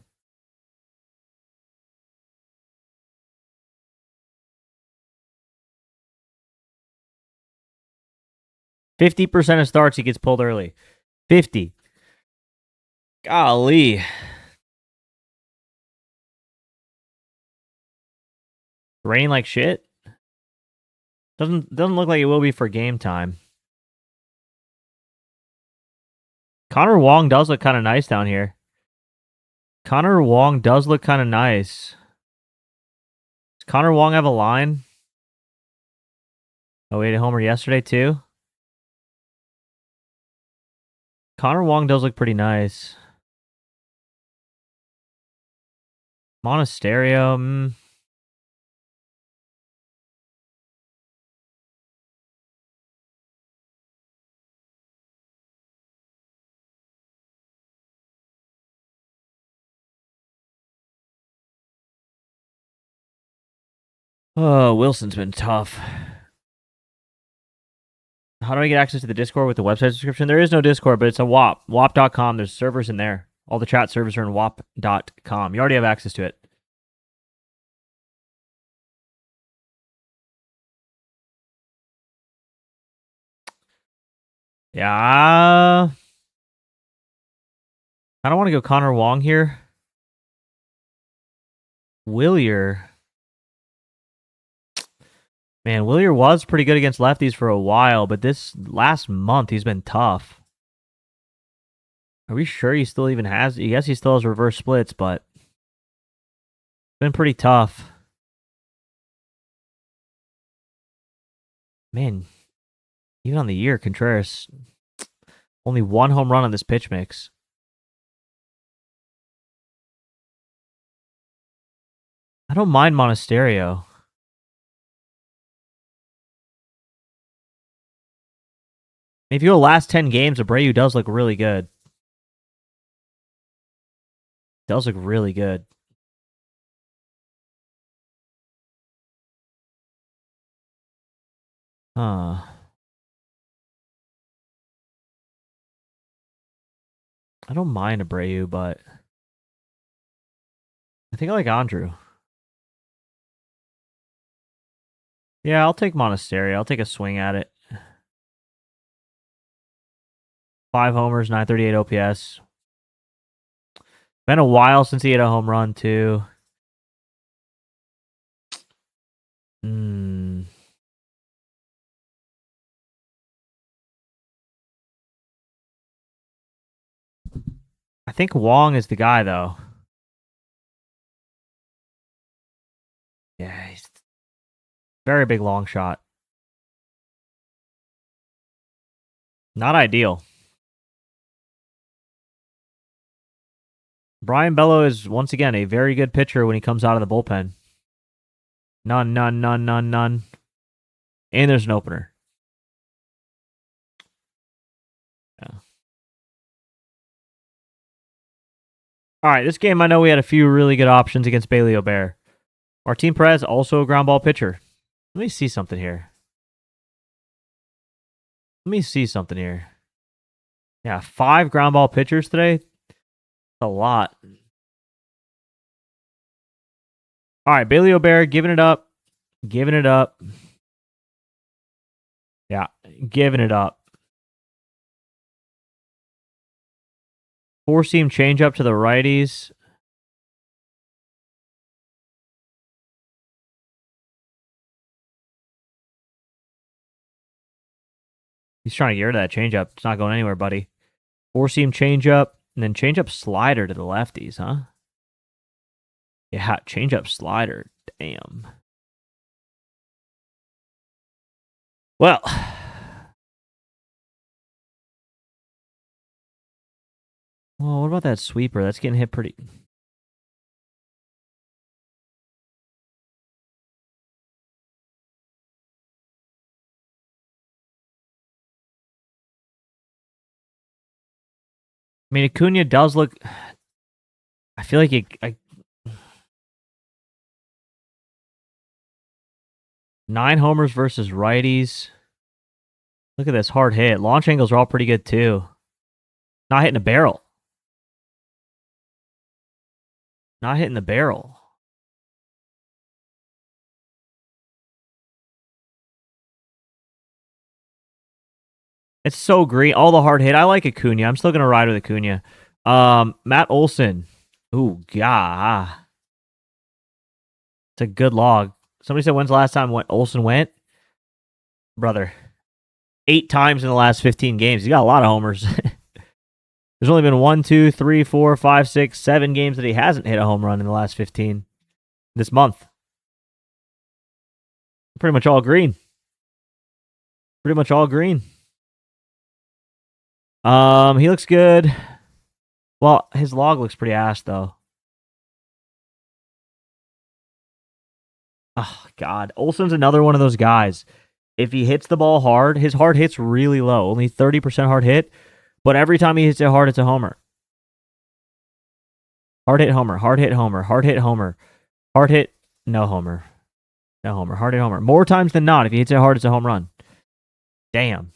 %50 of starts he gets pulled early. 50. Golly. Rain like shit. Doesn't look like it will be for game time. Connor Wong does look kind of nice down here. Connor Wong does look kind of nice. Does Connor Wong have a line? Oh, we had a homer yesterday too. Connor Wong does look pretty nice. Monasterio. Oh, Wilson's been tough. How do I get access to the Discord with the website subscription? There is no Discord, but it's a WAP. WAP.com. There's servers in there. All the chat servers are in WAP.com. You already have access to it. Yeah. I don't want to go Connor Wong here. Willier. Man, Willier was pretty good against lefties for a while, but this last month he's been tough. Are we sure he still even has? Yes, he still has reverse splits, but it's been pretty tough. Man, even on the year, Contreras only 1 home run on this pitch mix. I don't mind Monasterio. If you go last 10 games, Abreu does look really good. Does look really good. I don't mind Abreu, but I think I like Andrew. Yeah, I'll take Monasterio. I'll take a swing at it. 5 homers, 938 OPS. Been a while since he hit a home run, too. I think Wong is the guy, though. Yeah, he's very big long shot. Not ideal. Brian Bello is, once again, a very good pitcher when he comes out of the bullpen. None. And there's an opener. Yeah. All right, this game I know we had a few really good options against Bailey O'Bear. Martin Perez, also a ground ball pitcher. Let me see something here. Yeah, 5 ground ball pitchers today. That's a lot. All right, Bailey O'Bear giving it up. Yeah, giving it up. 4-seam changeup to the righties. He's trying to get rid of that changeup. It's not going anywhere, buddy. 4-seam changeup, and then changeup slider to the lefties, huh? Yeah, changeup slider. Damn. Well, what about that sweeper? That's getting hit pretty. I mean, Acuna does look. I feel like it. 9 homers versus righties. Look at this hard hit. Launch angles are all pretty good too. Not hitting the barrel. It's so green. All the hard hit. I like Acuna. I'm still gonna ride with Acuna. Matt Olson. Ooh, God. It's a good log. Somebody said, when's the last time Olson went? Brother, 8 times in the last 15 games. He's got a lot of homers. There's only been 1, 2, 3, 4, 5, 6, 7 games that he hasn't hit a home run in the last 15 this month. Pretty much all green. He looks good. Well, his log looks pretty ass though. Oh God, Olson's another one of those guys. If he hits the ball hard, his hard hit's really low, only 30% hard hit. But every time he hits it hard, it's a homer. Hard hit homer, hard hit homer, hard hit homer, hard hit no homer, no homer, hard hit homer. More times than not, if he hits it hard, it's a home run. Damn.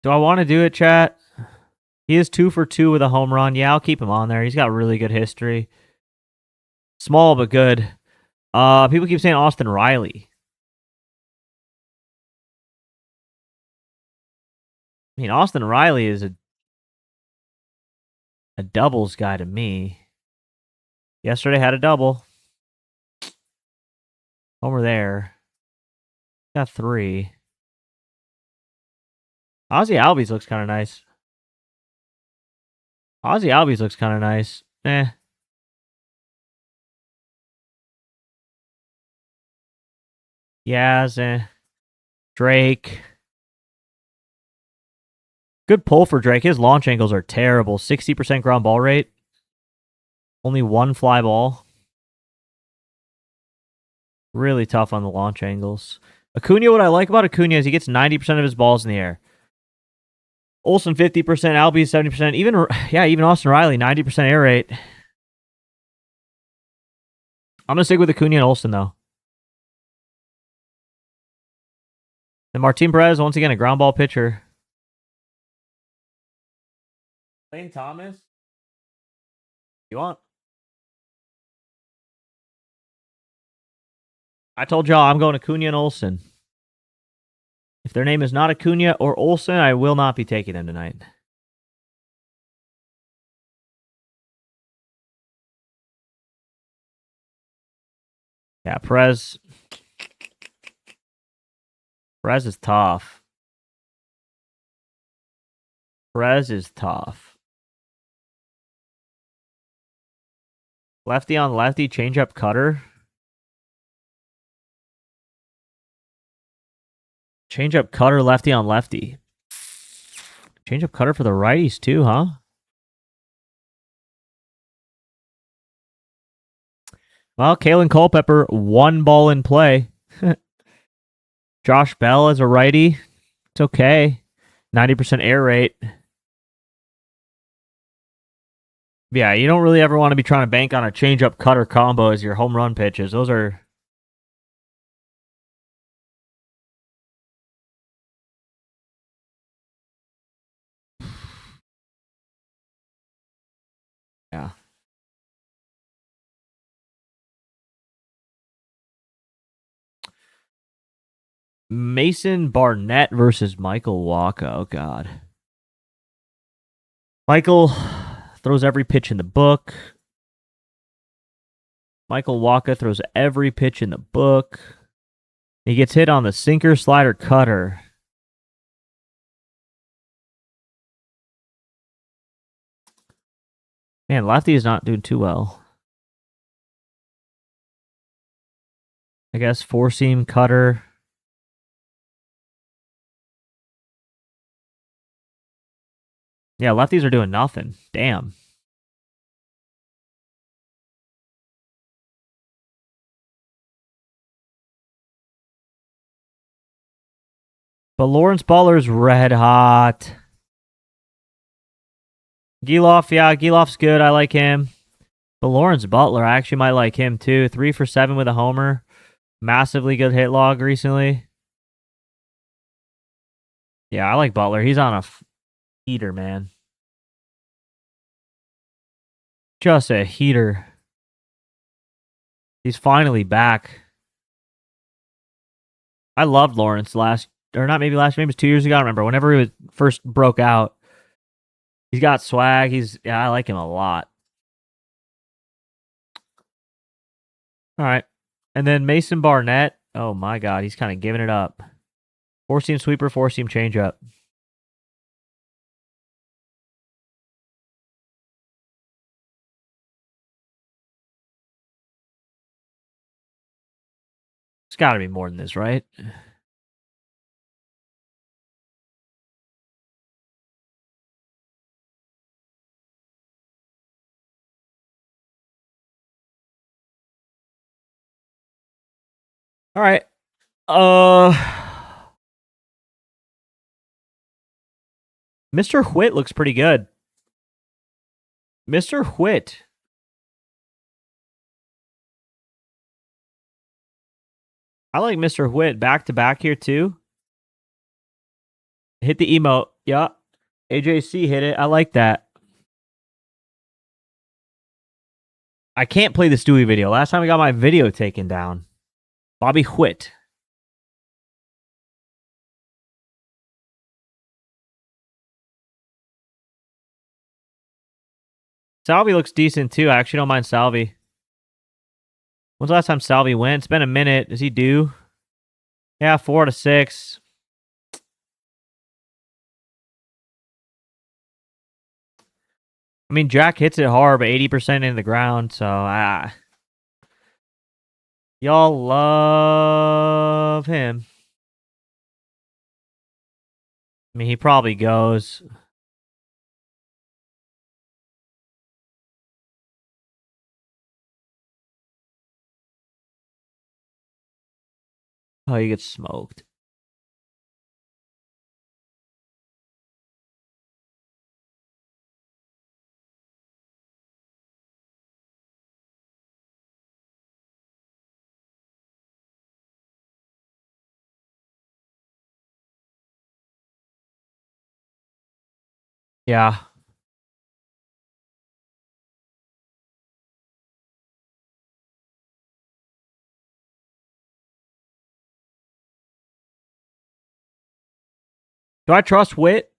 Do I want to do it, chat? He is 2 for 2 with a home run. Yeah, I'll keep him on there. He's got really good history. Small but good. People keep saying Austin Riley. I mean, Austin Riley is a doubles guy to me. Yesterday had a double. Homer there. Got 3. Ozzy Albies looks kind of nice. Ozzy Albies looks kind of nice. Yaz, Drake. Good pull for Drake. His launch angles are terrible. 60% ground ball rate. Only 1 fly ball. Really tough on the launch angles. Acuna, what I like about Acuna is he gets 90% of his balls in the air. Olsen 50%, Albies 70%. Even Austin Riley 90% air rate. I'm gonna stick with Acuna and Olsen though. And Martin Perez once again a ground ball pitcher. Lane Thomas. You want? I told y'all I'm going Acuna and Olsen. If their name is not Acuna or Olsen, I will not be taking them tonight. Yeah, Perez. Perez is tough. Perez is tough. Lefty on lefty, changeup cutter. Changeup cutter, lefty on lefty. Changeup cutter for the righties too, huh? Well, Kalen Culpepper, 1 ball in play. Josh Bell as a righty. It's okay. 90% air rate. Yeah, you don't really ever want to be trying to bank on a changeup cutter combo as your home run pitches. Those are... Yeah. Mason Barnett versus Michael Wacha. Oh, God. Michael throws every pitch in the book. Michael Wacha throws every pitch in the book. He gets hit on the sinker, slider, cutter. Man, lefty is not doing too well. I guess 4-seam, cutter. Yeah, lefties are doing nothing. Damn. But Lawrence Butler's red hot. Giloff, yeah, Giloff's good. I like him. But Lawrence Butler, I actually might like him too. 3 for 7 with a homer. Massively good hit log recently. Yeah, I like Butler. He's on a heater, man. Just a heater. He's finally back. I loved Lawrence maybe it was 2 years ago. I don't remember. Whenever he first broke out, he's got swag. I like him a lot. All right. And then Mason Barnett. Oh my God, he's kind of giving it up. 4-seam sweeper, 4-seam changeup. It's got to be more than this, right? All right. Mr. Whit looks pretty good. Mr. Whit. I like Mr. Whit back to back here too. Hit the emote. Yeah. AJC hit it. I like that. I can't play the Stewie video. Last time I got my video taken down. Bobby Whit. Salvi looks decent too. I actually don't mind Salvi. When's the last time Salvi went? It's been a minute. Is he due? Yeah, 4 out of 6. I mean, Jack hits it hard, but 80% in the ground, so y'all love him. I mean, he probably goes. Oh, he gets smoked. Yeah. Do I trust Witt?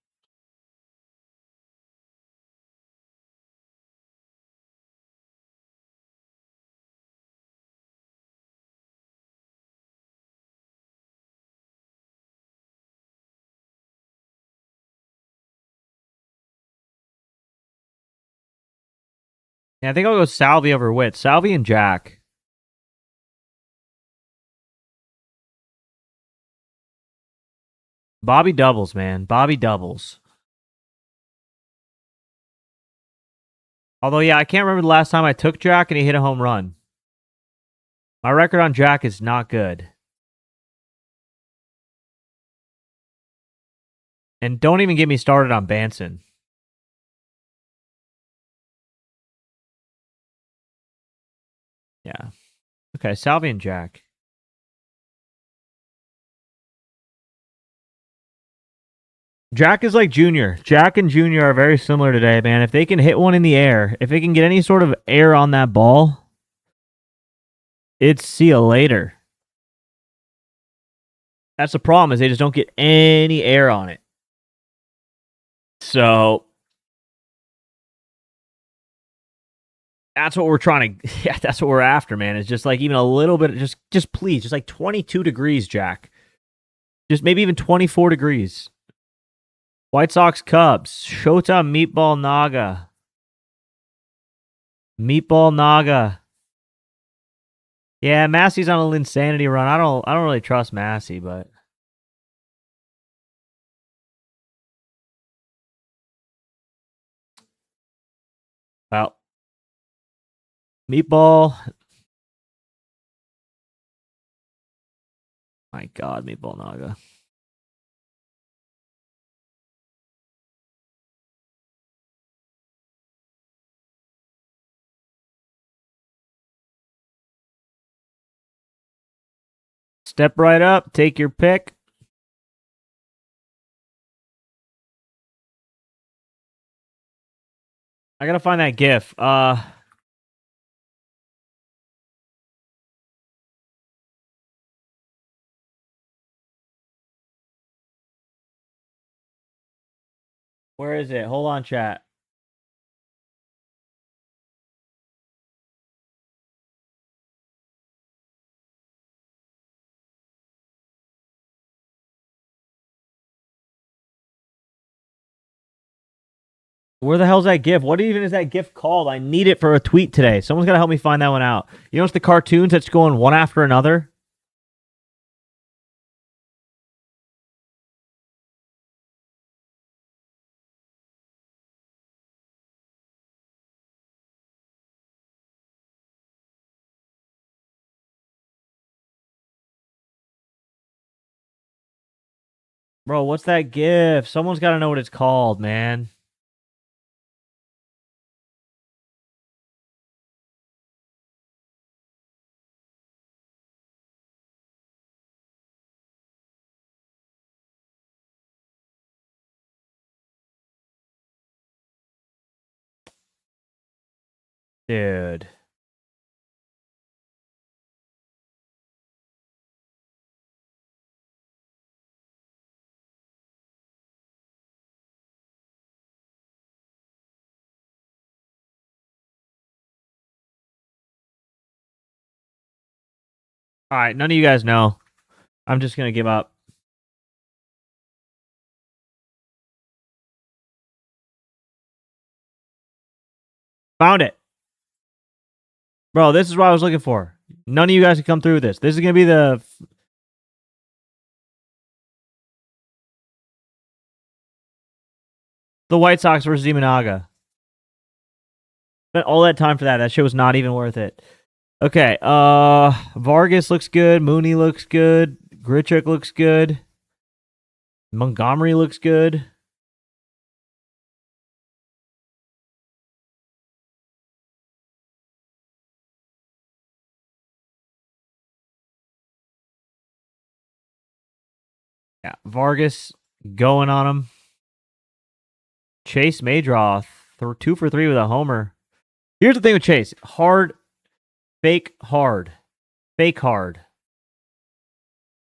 Yeah, I think I'll go Salvi over Witt. Salvi and Jack. Bobby doubles, man. Bobby doubles. Although, yeah, I can't remember the last time I took Jack and he hit a home run. My record on Jack is not good. And don't even get me started on Banson. Yeah. Okay, Salvi and Jack. Jack is like Junior. Jack and Junior are very similar today, man. If they can hit one in the air, if they can get any sort of air on that ball, it's see you later. That's the problem, is they just don't get any air on it. So that's what we're trying to, yeah, that's what we're after, man. It's just like even a little bit, just please, just like 22 degrees, Jack. Just maybe even 24 degrees. White Sox Cubs. Shota Meatball Naga. Meatball Naga. Yeah, Massey's on an insanity run. I don't really trust Massey, but well, Meatball. My God, Meatball Naga. Step right up. Take your pick. I gotta find that GIF. Where is it? Hold on, chat. Where the hell's that GIF? What even is that GIF called? I need it for a tweet today. Someone's got to help me find that one out. You know, it's the cartoons that's going one after another. Bro, what's that GIF? Someone's got to know what it's called, man. Dude. All right, none of you guys know. I'm just going to give up. Found it. Bro, this is what I was looking for. None of you guys can come through with this. This is going to be the White Sox versus Imanaga. Spent all that time for that. That shit was not even worth it. Okay, Vargas looks good. Mooney looks good. Grichuk looks good. Montgomery looks good. Yeah, Vargas going on him. Chase may draw 2 for 3 with a homer. Here's the thing with Chase. Hard, fake, hard. Fake hard.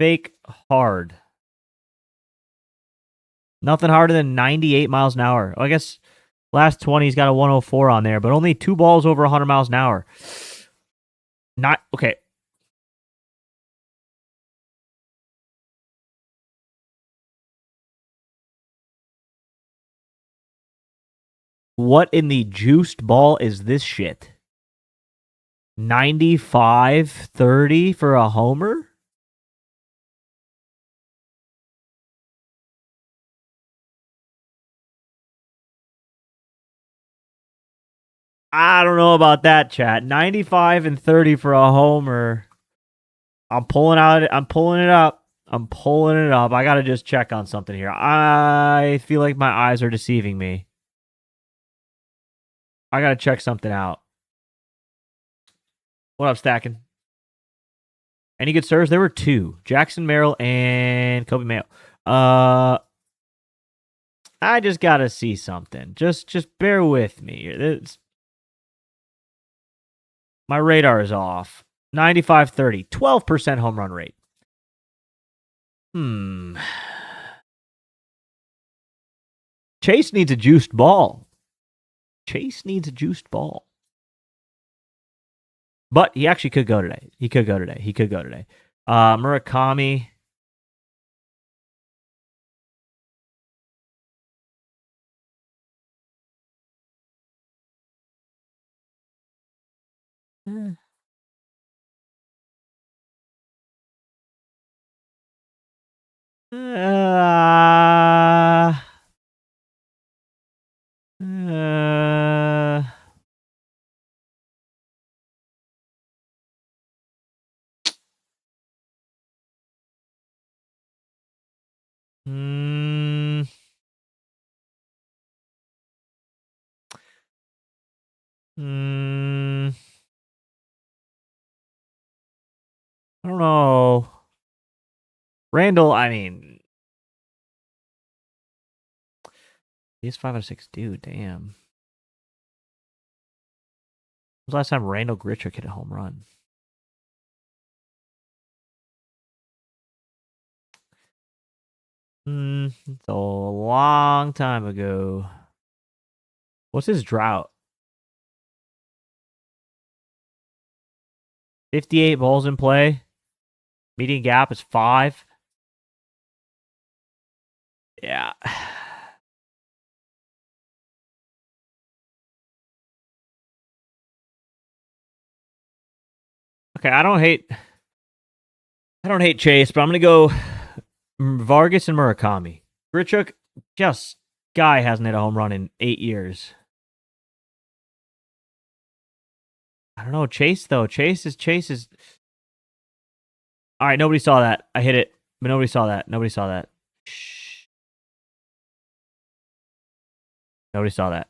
Fake hard. Nothing harder than 98 miles an hour. I guess last 20 he's got a 104 on there, but only 2 balls over 100 miles an hour. Not okay. What in the juiced ball is this shit? 95-30 for a homer? I don't know about that, chat. 95 and 30 for a homer. I'm pulling it up. I got to just check on something here. I feel like my eyes are deceiving me. I got to check something out. What up, Stacking? Any good serves? There were 2. Jackson Merrill and Kobe Mayo. I just got to see something. Just bear with me. My radar is off. 95-30. 12% home run rate. Chase needs a juiced ball. But he actually could go today. Murakami. I don't know. Randall, I mean, he's 5 out of 6. Dude, damn. When was the last time Randall Grichuk hit a home run? It's a long time ago. What's his drought? 58 balls in play. Median gap is 5. Yeah. Okay, I don't hate Chase, but I'm gonna go Vargas and Murakami. Grichuk, just guy hasn't hit a home run in 8 years. I don't know. Chase though. Chase is. All right, nobody saw that. I hit it, but nobody saw that. Shh. Nobody saw that.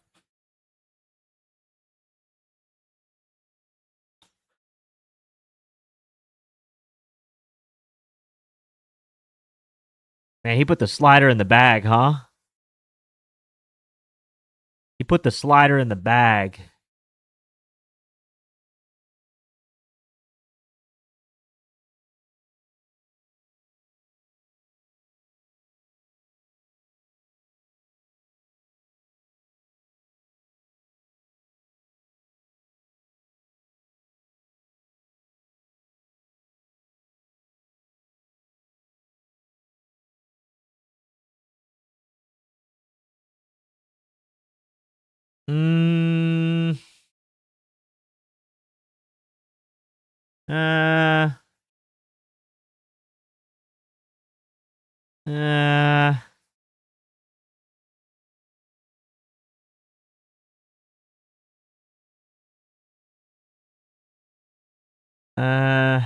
Man, he put the slider in the bag, huh? He put the slider in the bag. Mm. Uh. Uh. Uh.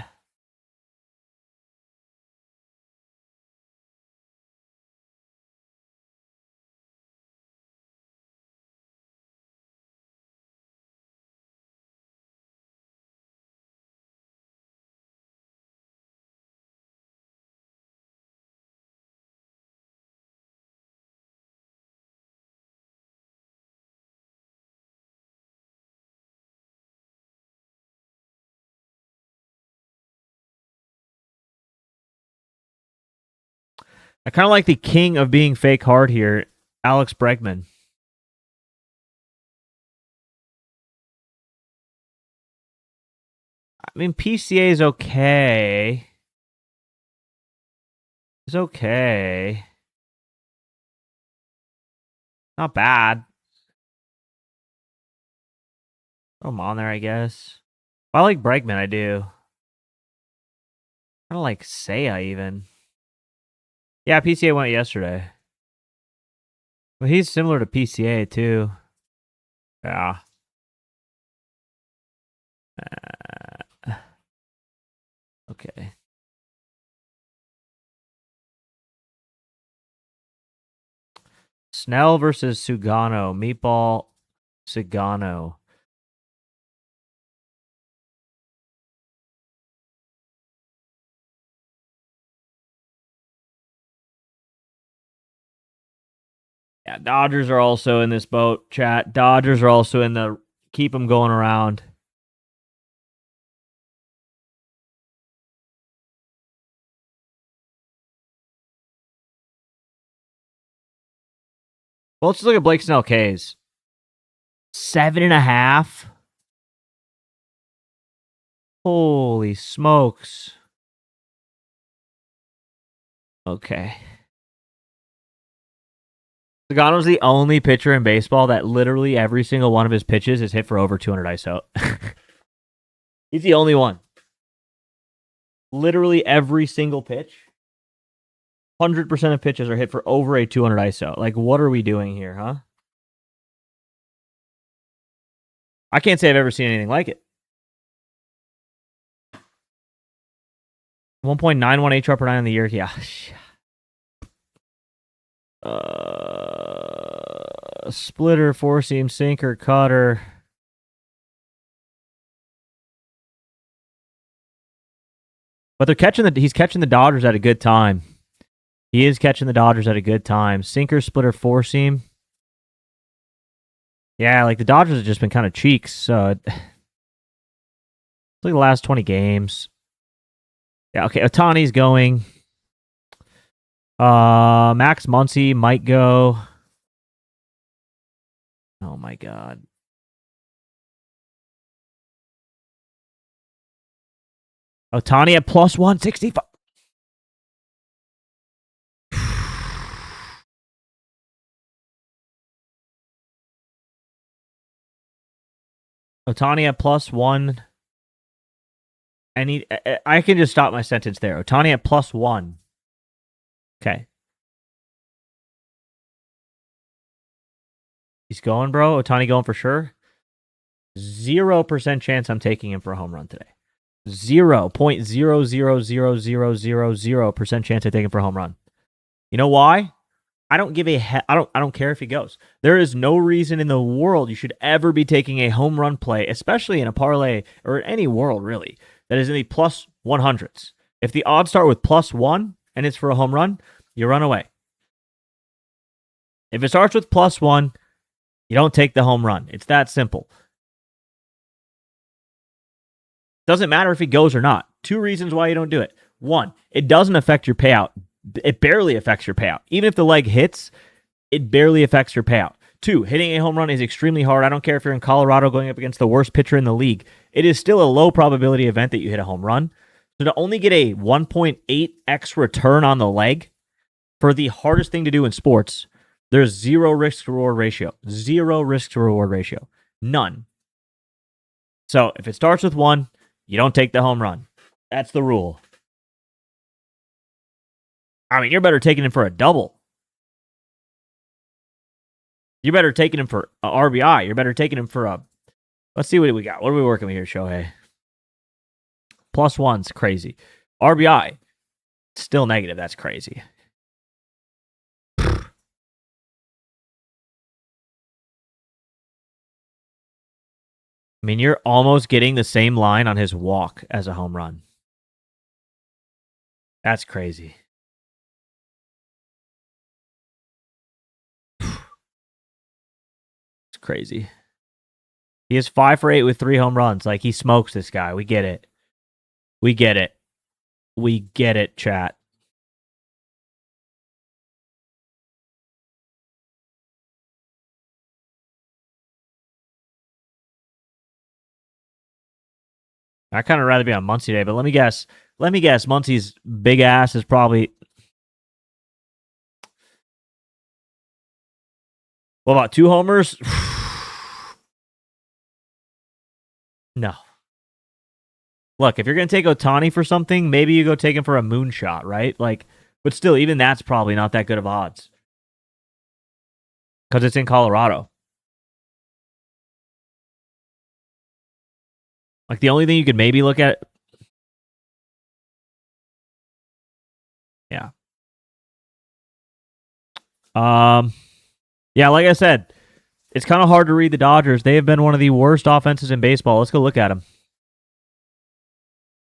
I kind of like the king of being fake hard here, Alex Bregman. I mean, PCA is okay. It's okay. Not bad. Throw him on there, I guess. I like Bregman, I do. I don't like Seiya even. Yeah, PCA went yesterday. But he's similar to PCA too. Yeah. Okay. Snell versus Sugano. Meatball Sugano. Yeah, Dodgers are also in this boat, chat. Dodgers are also in the keep them going around. Well, let's just look at Blake Snell K's. 7.5. Holy smokes. Okay. Logano's the only pitcher in baseball that literally every single one of his pitches is hit for over 200 ISO. He's the only one. Literally every single pitch. 100% of pitches are hit for over a 200 ISO. Like, what are we doing here, huh? I can't say I've ever seen anything like it. 1.91 HR per 9 in the year. Yeah. Splitter, four seam, sinker, cutter. But they're he's catching the Dodgers at a good time. He is catching the Dodgers at a good time. Sinker, splitter, four seam. Yeah, like the Dodgers have just been kind of cheeks. So it's like the last 20 games. Yeah, okay. Ohtani's going. Max Muncy might go. Oh my god. Ohtani at plus 165. Ohtani at plus one. I can just stop my sentence there. Ohtani at plus one. Okay. He's going, bro. Ohtani going for sure. 0% chance I'm taking him for a home run today. 0.00000% chance I take him for a home run. You know why? I don't give a I don't care if he goes. There is no reason in the world you should ever be taking a home run play, especially in a parlay or in any world really, that is in the plus 100s. If the odds start with +1 and it's for a home run, you run away. If it starts with +1, you don't take the home run. It's that simple. Doesn't matter if he goes or not. 2 reasons why you don't do it. 1, it doesn't affect your payout. It barely affects your payout. Even if the leg hits, it barely affects your payout. 2, hitting a home run is extremely hard. I don't care if you're in Colorado going up against the worst pitcher in the league. It is still a low probability event that you hit a home run. So to only get a 1.8x return on the leg for the hardest thing to do in sports, there's 0 risk to reward ratio. 0 risk to reward ratio. None. So if it starts with 1, you don't take the home run. That's the rule. I mean, you're better taking him for a double. You're better taking him for a RBI. You're better taking him for a... Let's see what we got. What are we working with here, Shohei? +1's crazy. RBI, still negative. That's crazy. I mean, you're almost getting the same line on his walk as a home run. That's crazy. It's crazy. He is 5 for 8 with 3 home runs. Like, he smokes this guy. We get it. We get it. We get it, chat. I'd kind of rather be on Muncie today, but let me guess. Muncie's big ass is probably... What about 2 homers? No. Look, if you're going to take Ohtani for something, maybe you go take him for a moonshot, right? Like, but still, even that's probably not that good of odds. Because it's in Colorado. Like, the only thing you could maybe look at... Yeah. Yeah, like I said, it's kind of hard to read the Dodgers. They have been one of the worst offenses in baseball. Let's go look at them.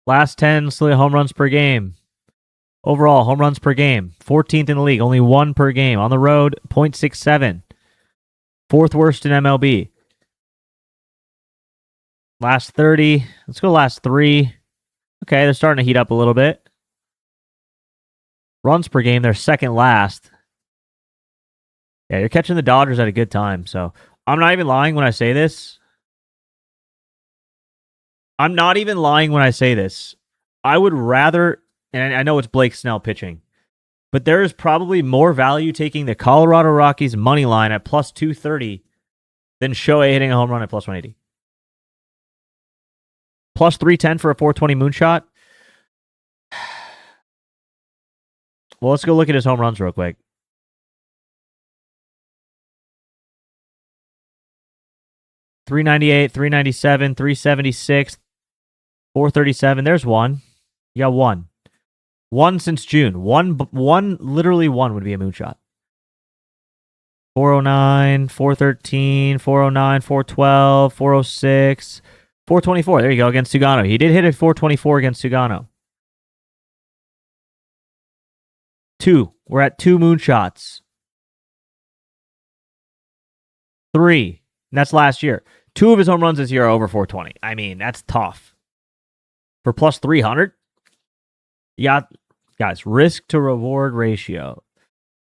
Last 10 home runs per game. Overall, home runs per game. 14th in the league. Only 1 per game. On the road, 0.67. 4th worst in MLB. Last 30. Let's go last 3. Okay, they're starting to heat up a little bit. Runs per game, they're second last. Yeah, you're catching the Dodgers at a good time. So I'm not even lying when I say this. I would rather, and I know it's Blake Snell pitching, but there is probably more value taking the Colorado Rockies money line at plus 230 than Shohei hitting a home run at plus 180. Plus 310 for a 420 moonshot. Well, let's go look at his home runs real quick. .398, 397, 376, 437. There's one. You got one. One since June. Literally one would be a moonshot. 409, 413, 409, 412, 406, 424. There you go, against Sugano. He did hit a 424 against Sugano. 2. We're at 2 moonshots. 3. And that's last year. 2 of his home runs this year are over 420. I mean, that's tough. For plus 300, you got, guys, risk to reward ratio.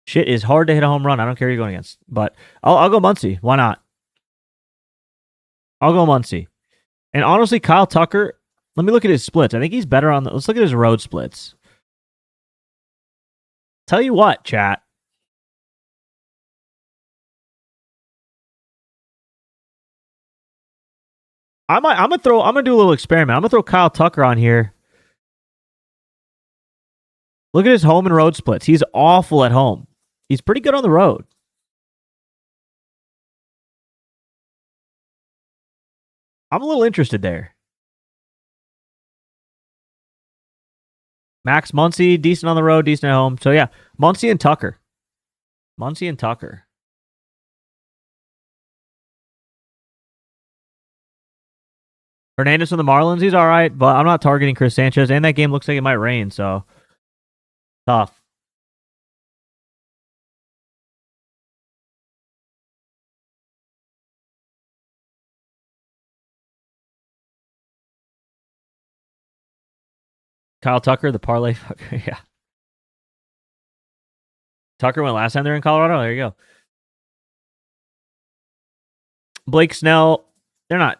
Shit is hard to hit a home run. I don't care who you're going against. But I'll go Muncie. Why not? I'll go Muncie. And honestly, Kyle Tucker, let me look at his splits. I think he's better on let's look at his road splits. Tell you what, chat. I'm gonna do a little experiment. I'm gonna throw Kyle Tucker on here. Look at his home and road splits. He's awful at home. He's pretty good on the road. I'm a little interested there. Max Muncy, decent on the road, decent at home. So yeah, Muncy and Tucker. Muncy and Tucker. Hernandez from the Marlins, he's all right, but I'm not targeting Chris Sanchez, and that game looks like it might rain, so tough. Kyle Tucker, the parlay fucker, yeah. Tucker went last time they're in Colorado. There you go. Blake Snell, they're not.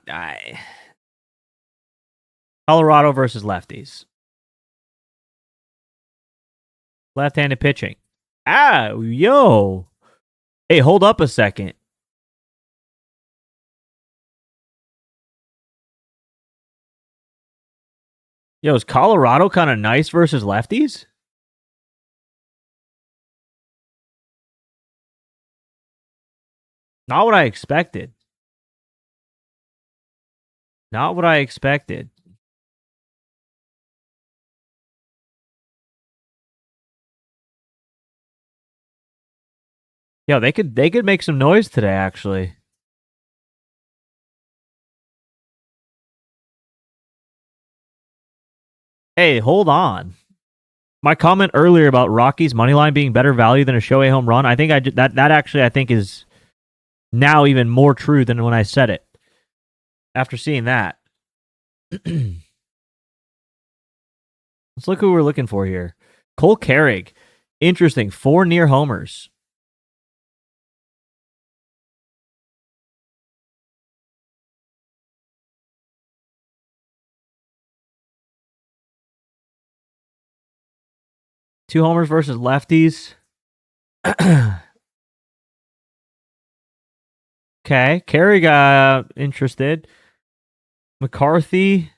Colorado versus lefties. Left-handed pitching. Yo. Hey, hold up a second. Yo, is Colorado kind of nice versus lefties? Not what I expected. Not what I expected. Yo, they could make some noise today, actually. Hey, hold on. My comment earlier about Rockies money line being better value than a Shohei home run, I think that actually I think is now even more true than when I said it. After seeing that. Let's look who we're looking for here. Cole Carrig. Interesting. 4 near homers. Two homers versus lefties. Okay. Carrig interested. McCarthy.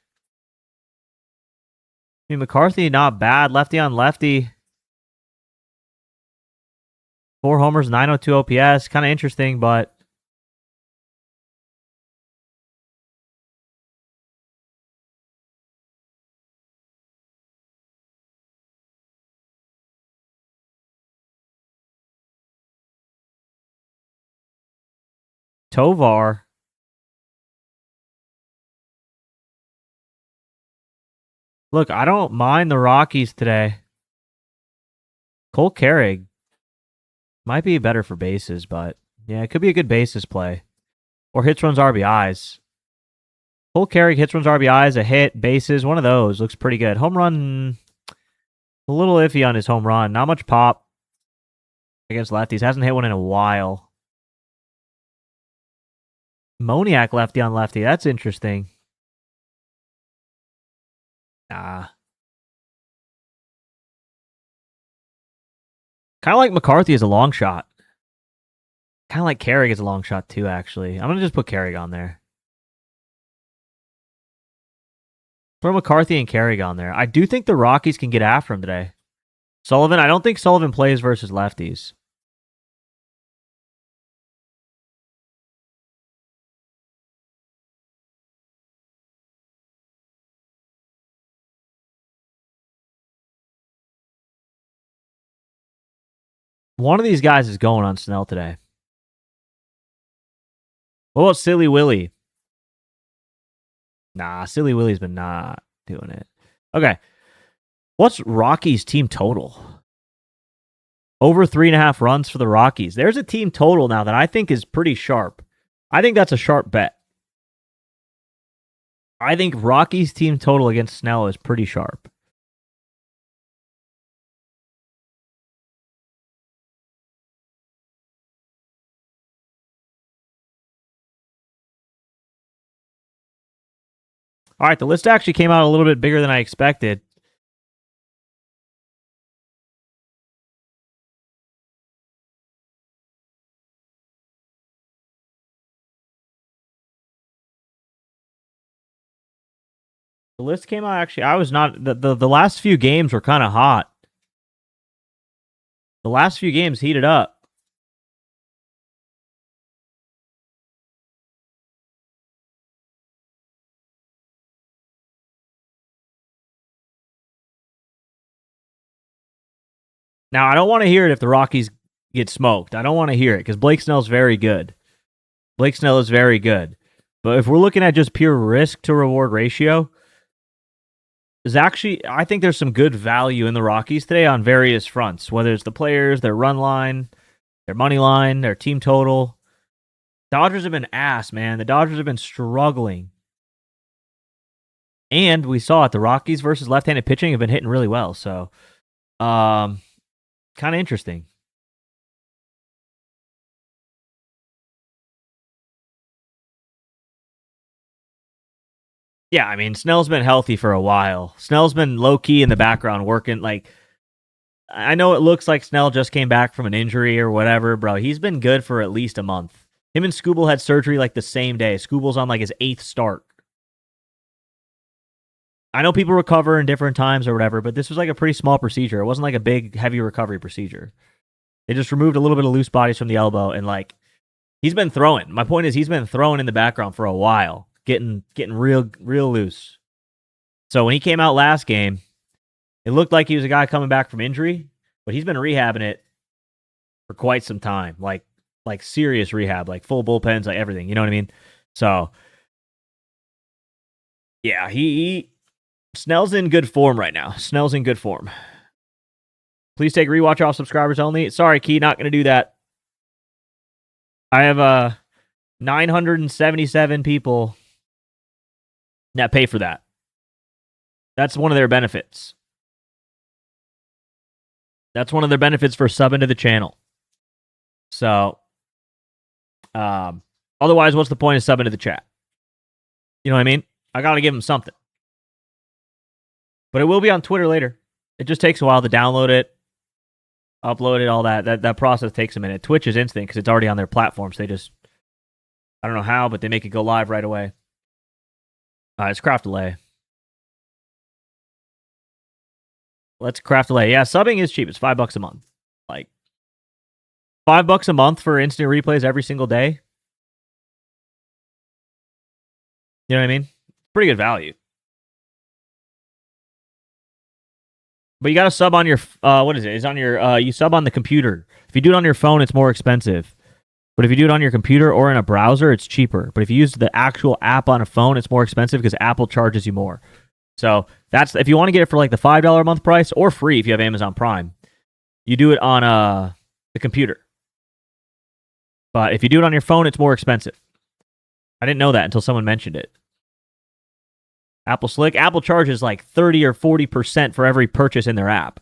I mean, McCarthy, not bad. Lefty on lefty. 4 homers, 902 OPS. Kind of interesting, but Tovar. Look, I don't mind the Rockies today. Cole Carrig might be better for bases, but yeah, it could be a good bases play. Or hits, runs, RBIs. Cole Carrig, hits, runs, RBIs, a hit, bases, one of those. Looks pretty good. Home run, a little iffy on his home run. Not much pop against lefties. Hasn't hit one in a while. Moniak lefty on lefty. That's interesting. Nah. Kind of like McCarthy as a long shot. Kind of like Carrig as a long shot too, actually. I'm going to just put Carrig on there. Throw McCarthy and Carrig on there. I do think the Rockies can get after him today. Sullivan, I don't think Sullivan plays versus lefties. One of these guys is going on Snell today. What about Silly Willy? Nah, Silly Willy's been not doing it. Okay. What's Rockies' team total? Over 3.5 runs for the Rockies. There's a team total now that I think is pretty sharp. I think that's a sharp bet. I think Rockies' team total against Snell is pretty sharp. All right, the list actually came out a little bit bigger than I expected. The list came out actually. I was not the last few games were kind of hot. The last few games heated up. Now I don't want to hear it if the Rockies get smoked. I don't want to hear it because Blake Snell's very good. Blake Snell is very good. But if we're looking at just pure risk to reward ratio, I think there's some good value in the Rockies today on various fronts, whether it's the players, their run line, their money line, their team total. Dodgers have been ass, man. The Dodgers have been struggling. And we saw it. The Rockies versus left-handed pitching have been hitting really well. So, kind of interesting. Yeah, I mean, Snell's been healthy for a while. Snell's been low-key in the background working. Like, I know it looks like Snell just came back from an injury or whatever, bro. He's been good for at least a month. Him and Skubal had surgery like the same day. Skubal's on like his 8th start. I know people recover in different times or whatever, but this was like a pretty small procedure. It wasn't like a big, heavy recovery procedure. They just removed a little bit of loose bodies from the elbow, and like, he's been throwing. My point is, he's been throwing in the background for a while, getting real loose. So when he came out last game, it looked like he was a guy coming back from injury, but he's been rehabbing it for quite some time, like serious rehab, like full bullpens, like everything. You know what I mean? So yeah, Snell's in good form right now. Snell's in good form. Please take rewatch off subscribers only. Sorry, Key, not going to do that. I have 977 people that pay for that. That's one of their benefits. That's one of their benefits for subbing to the channel. So, otherwise, what's the point of subbing to the chat? You know what I mean? I got to give them something. But it will be on Twitter later. It just takes a while to download it, upload it, all that. That process takes a minute. Twitch is instant because it's already on their platforms. They just, I don't know how, but they make it go live right away. It's Craft Delay. Let's Craft Delay. Yeah, subbing is cheap. It's $5 a month. Like, $5 a month for instant replays every single day. You know what I mean? Pretty good value. But you got to sub on your, what is it? It's on your, you sub on the computer. If you do it on your phone, it's more expensive. But if you do it on your computer or in a browser, it's cheaper. But if you use the actual app on a phone, it's more expensive because Apple charges you more. So that's, if you want to get it for like the $5 a month price or free if you have Amazon Prime, you do it on the computer. But if you do it on your phone, it's more expensive. I didn't know that until someone mentioned it. Apple Slick. Apple charges like 30 or 40% for every purchase in their app.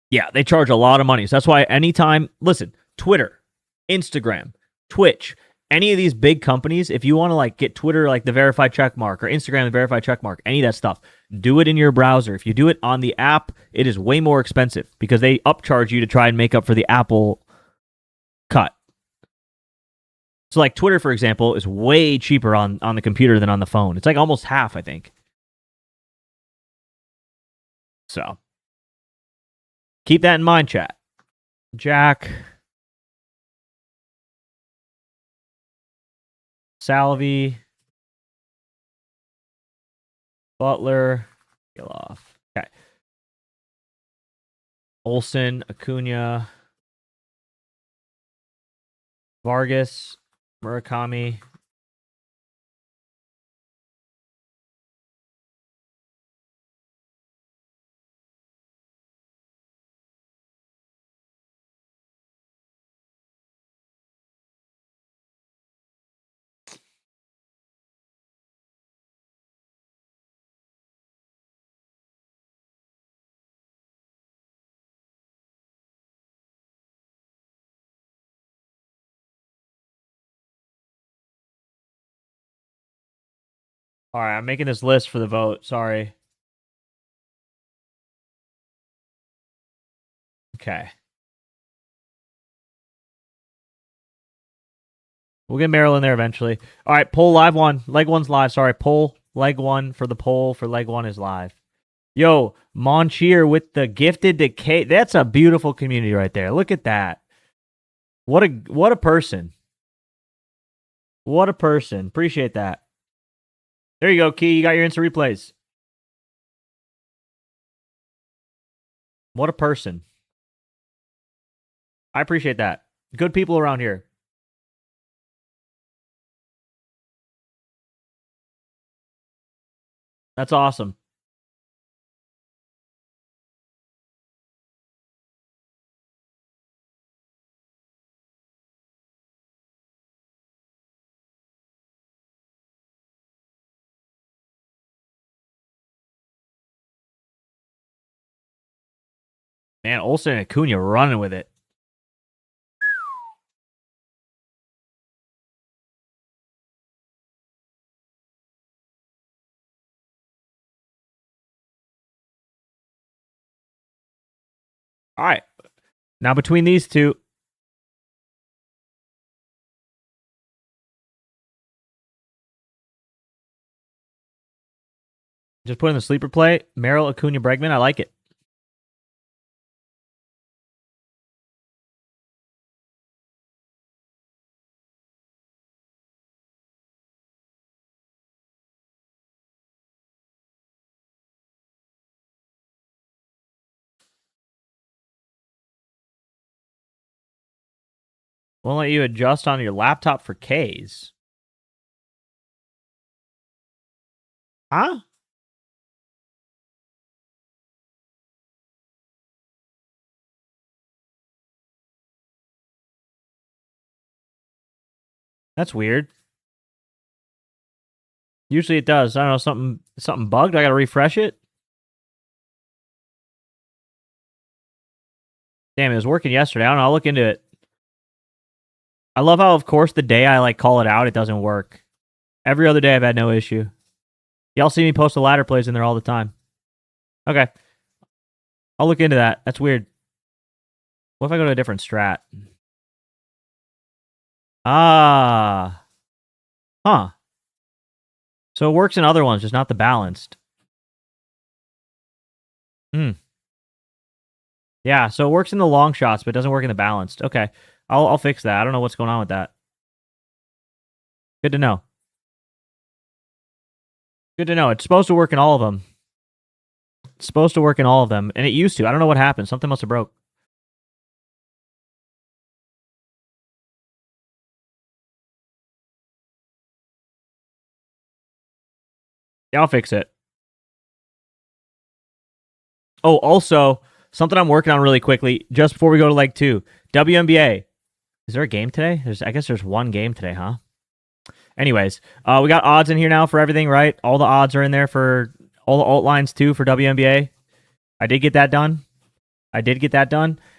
Yeah, they charge a lot of money. So that's why anytime, listen, Twitter, Instagram, Twitch, any of these big companies, if you want to like get Twitter like the verified check mark or Instagram the verified check mark, any of that stuff, do it in your browser. If you do it on the app, it is way more expensive because they upcharge you to try and make up for the Apple cut. So like Twitter, for example, is way cheaper on the computer than on the phone. It's like almost half, I think. So keep that in mind, chat. Jack. Salvi. Butler. Giloff. Okay. Olsen. Acuna. Vargas. Murakami. All right, I'm making this list for the vote. Sorry. Okay. We'll get Maryland there eventually. All right, poll live one. Leg one's live. Sorry, poll leg one for the poll for leg one is live. Yo, Moncheer with the gifted decay. That's a beautiful community right there. Look at that. What a person. What a person. Appreciate that. There you go, Key. You got your instant replays. What a person. I appreciate that. Good people around here. That's awesome. Man, Olsen and Acuna running with it. All right. Now between these two, just put in the sleeper play. Merrill, Acuna, Bregman. I like it. Won't let you adjust on your laptop for Ks. Huh? That's weird. Usually it does. I don't know, something bugged. I gotta refresh it. Damn, it was working yesterday. I don't know. I'll look into it. I love how, of course, the day I like call it out, it doesn't work. Every other day I've had no issue. Y'all see me post the ladder plays in there all the time. Okay. I'll look into that. That's weird. What if I go to a different strat? Ah. Huh. So it works in other ones, just not the balanced. Hmm. Yeah, so it works in the long shots, but it doesn't work in the balanced. Okay. I'll fix that. I don't know what's going on with that. Good to know. Good to know. It's supposed to work in all of them. It's supposed to work in all of them, and it used to. I don't know what happened. Something must have broke. Yeah, I'll fix it. Oh, also, something I'm working on really quickly, just before we go to leg 2. WNBA. Is there a game today? I guess there's one game today, huh? Anyways, we got odds in here now for everything, right? All the odds are in there for all the alt lines too for WNBA. I did get that done.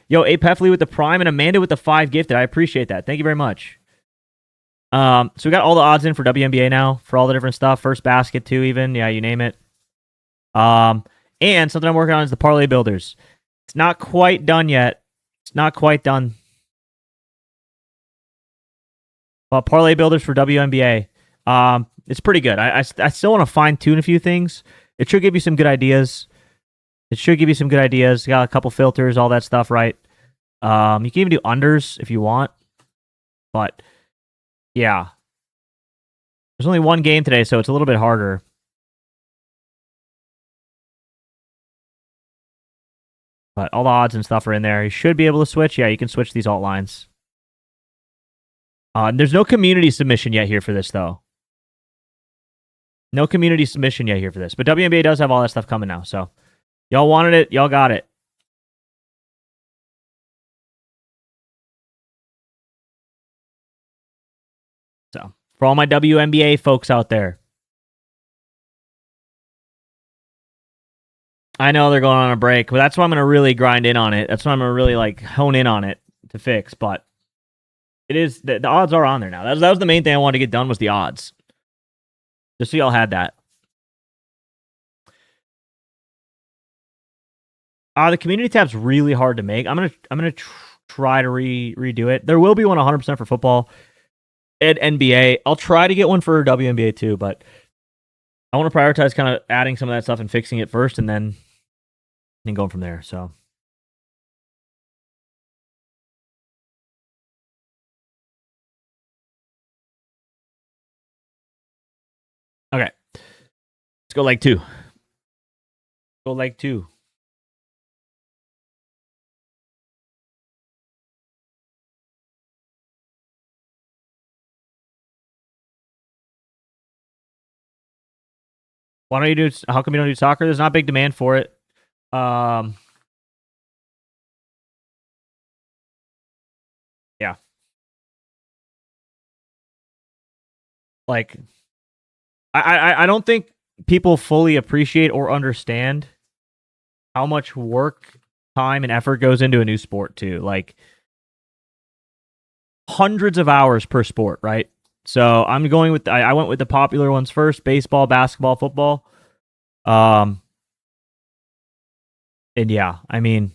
Yo, Ape Heffley with the Prime and Amanda with the 5 gifted. I appreciate that. Thank you very much. So we got all the odds in for WNBA now for all the different stuff. First basket too, even. Yeah, you name it. And something I'm working on is the parlay builders. It's not quite done yet. It's not quite done. But parlay builders for WNBA. It's pretty good. I still want to fine tune a few things. It should give you some good ideas. Got a couple filters, all that stuff, right? You can even do unders if you want. But yeah. There's only one game today, so it's a little bit harder. But all the odds and stuff are in there. You should be able to switch. Yeah, you can switch these alt lines. There's no community submission yet here for this, though. No community submission yet here for this. But WNBA does have all that stuff coming now. So y'all wanted it. Y'all got it. So for all my WNBA folks out there, I know they're going on a break, but that's why I'm going to really grind in on it. That's why I'm going to really like hone in on it to fix. But it is the odds are on there now. That was the main thing I wanted to get done was the odds. Just so y'all had that. The community tab's really hard to make. I'm gonna try to redo it. There will be one 100% for football and NBA. I'll try to get one for WNBA too, but I want to prioritize kind of adding some of that stuff and fixing it first, and then going from there. So. Okay. Let's go leg 2. Go leg 2. Why don't you do? How come you don't do soccer? There's not big demand for it. Um, yeah, like I don't think people fully appreciate or understand how much work, time, and effort goes into a new sport too. Like hundreds of hours per sport, right? So I'm going with I went with the popular ones first: baseball, basketball, football. Um, and yeah, I mean,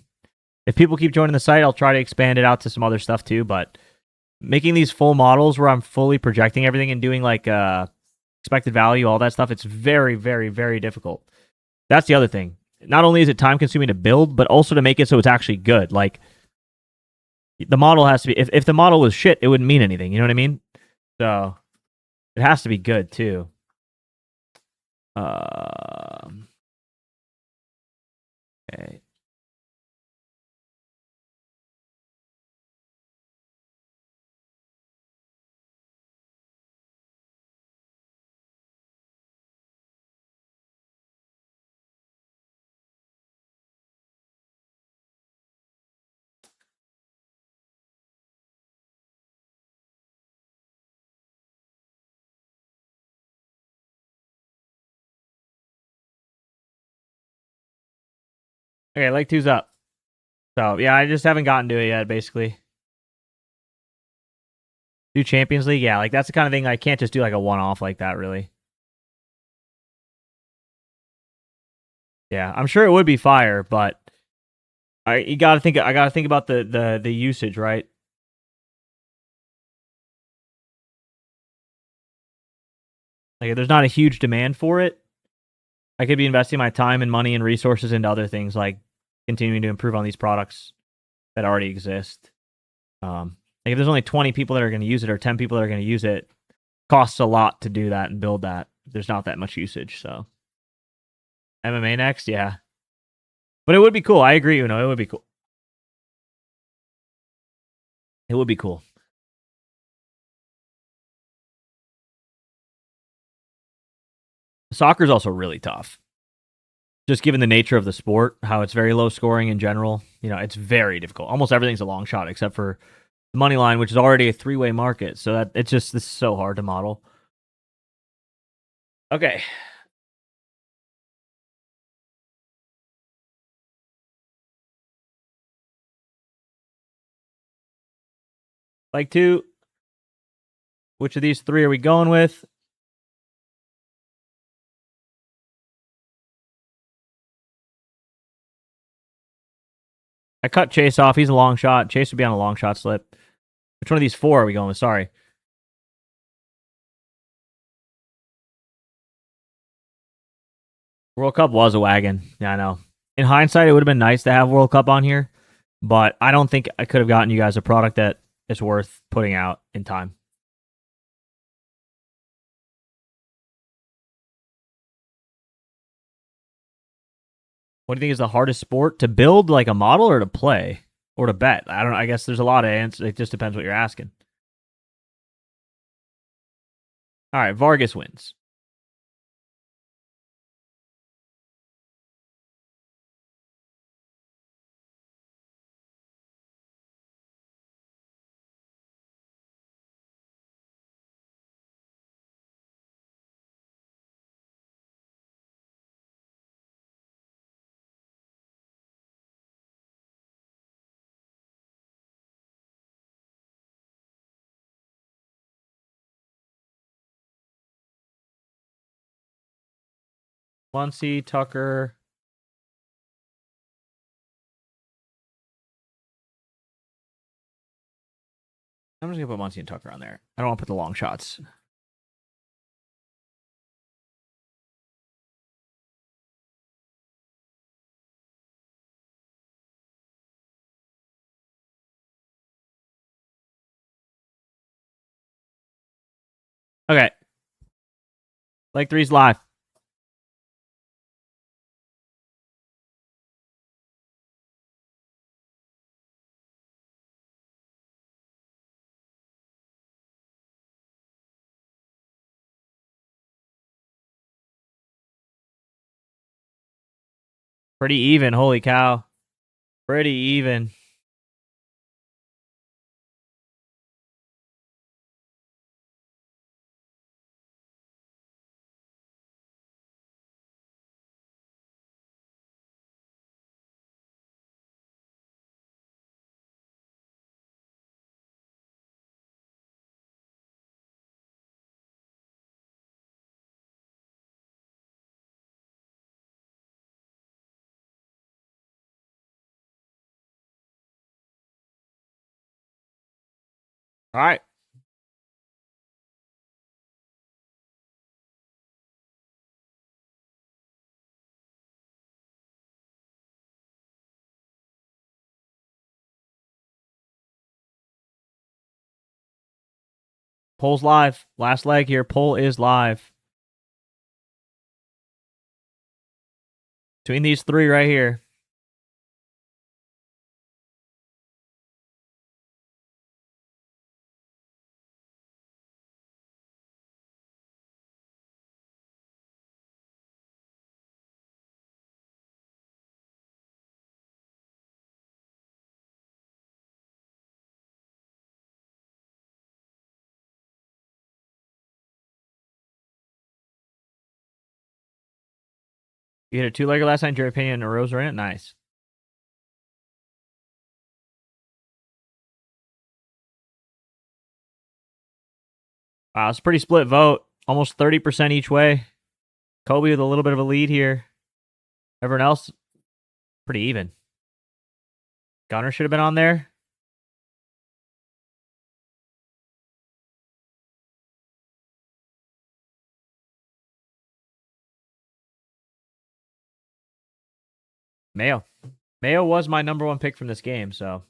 if people keep joining the site, I'll try to expand it out to some other stuff too. But making these full models where I'm fully projecting everything and doing like expected value, all that stuff, it's very, very, very difficult. That's the other thing. Not only is it time consuming to build, but also to make it so it's actually good. Like the model has to be. If the model was shit, it wouldn't mean anything. You know what I mean? So it has to be good too. Okay. Okay, leg two's up. So yeah, I just haven't gotten to it yet. Basically, do Champions League. Yeah, like that's the kind of thing I can't just do like a one off like that. Really. Yeah, I'm sure it would be fire, but I gotta think. I gotta think about the usage, right? Like, if there's not a huge demand for it, I could be investing my time and money and resources into other things, like continuing to improve on these products that already exist. Like if there's only 20 people that are going to use it or 10 people that are going to use it, costs a lot to do that and build that. There's not that much usage, so MMA next, yeah. But it would be cool. I agree. It would be cool. It would be cool. Soccer's also really tough. Just given the nature of the sport, how it's very low scoring in general, it's very difficult. Almost everything's a long shot except for the money line, which is already a three-way market. So that this is so hard to model. Okay. Like two. Which of these three are we going with? I cut Chase off. He's a long shot. Chase would be on a long shot slip. Which one of these four are we going with? Sorry. World Cup was a wagon. Yeah, I know. In hindsight, it would have been nice to have World Cup on here, but I don't think I could have gotten you guys a product that is worth putting out in time. What do you think is the hardest sport to build, like a model, or to play, or to bet? I don't know. I guess there's a lot of answers. It just depends what you're asking. All right, Vargas wins. Muncie, Tucker. I'm just gonna put Muncie and Tucker on there. I don't want to put the long shots. Okay, leg three's live. Pretty even. Holy cow. Pretty even. All right. Poll's live. Last leg here. Poll is live. Between these three right here. You hit a two-legger last night. Your opinion, the rows are in it. Nice. Wow, it's a pretty split vote. Almost 30% each way. Kobe with a little bit of a lead here. Everyone else, pretty even. Gunner should have been on there. Mayo. Mayo was my number one pick from this game, so.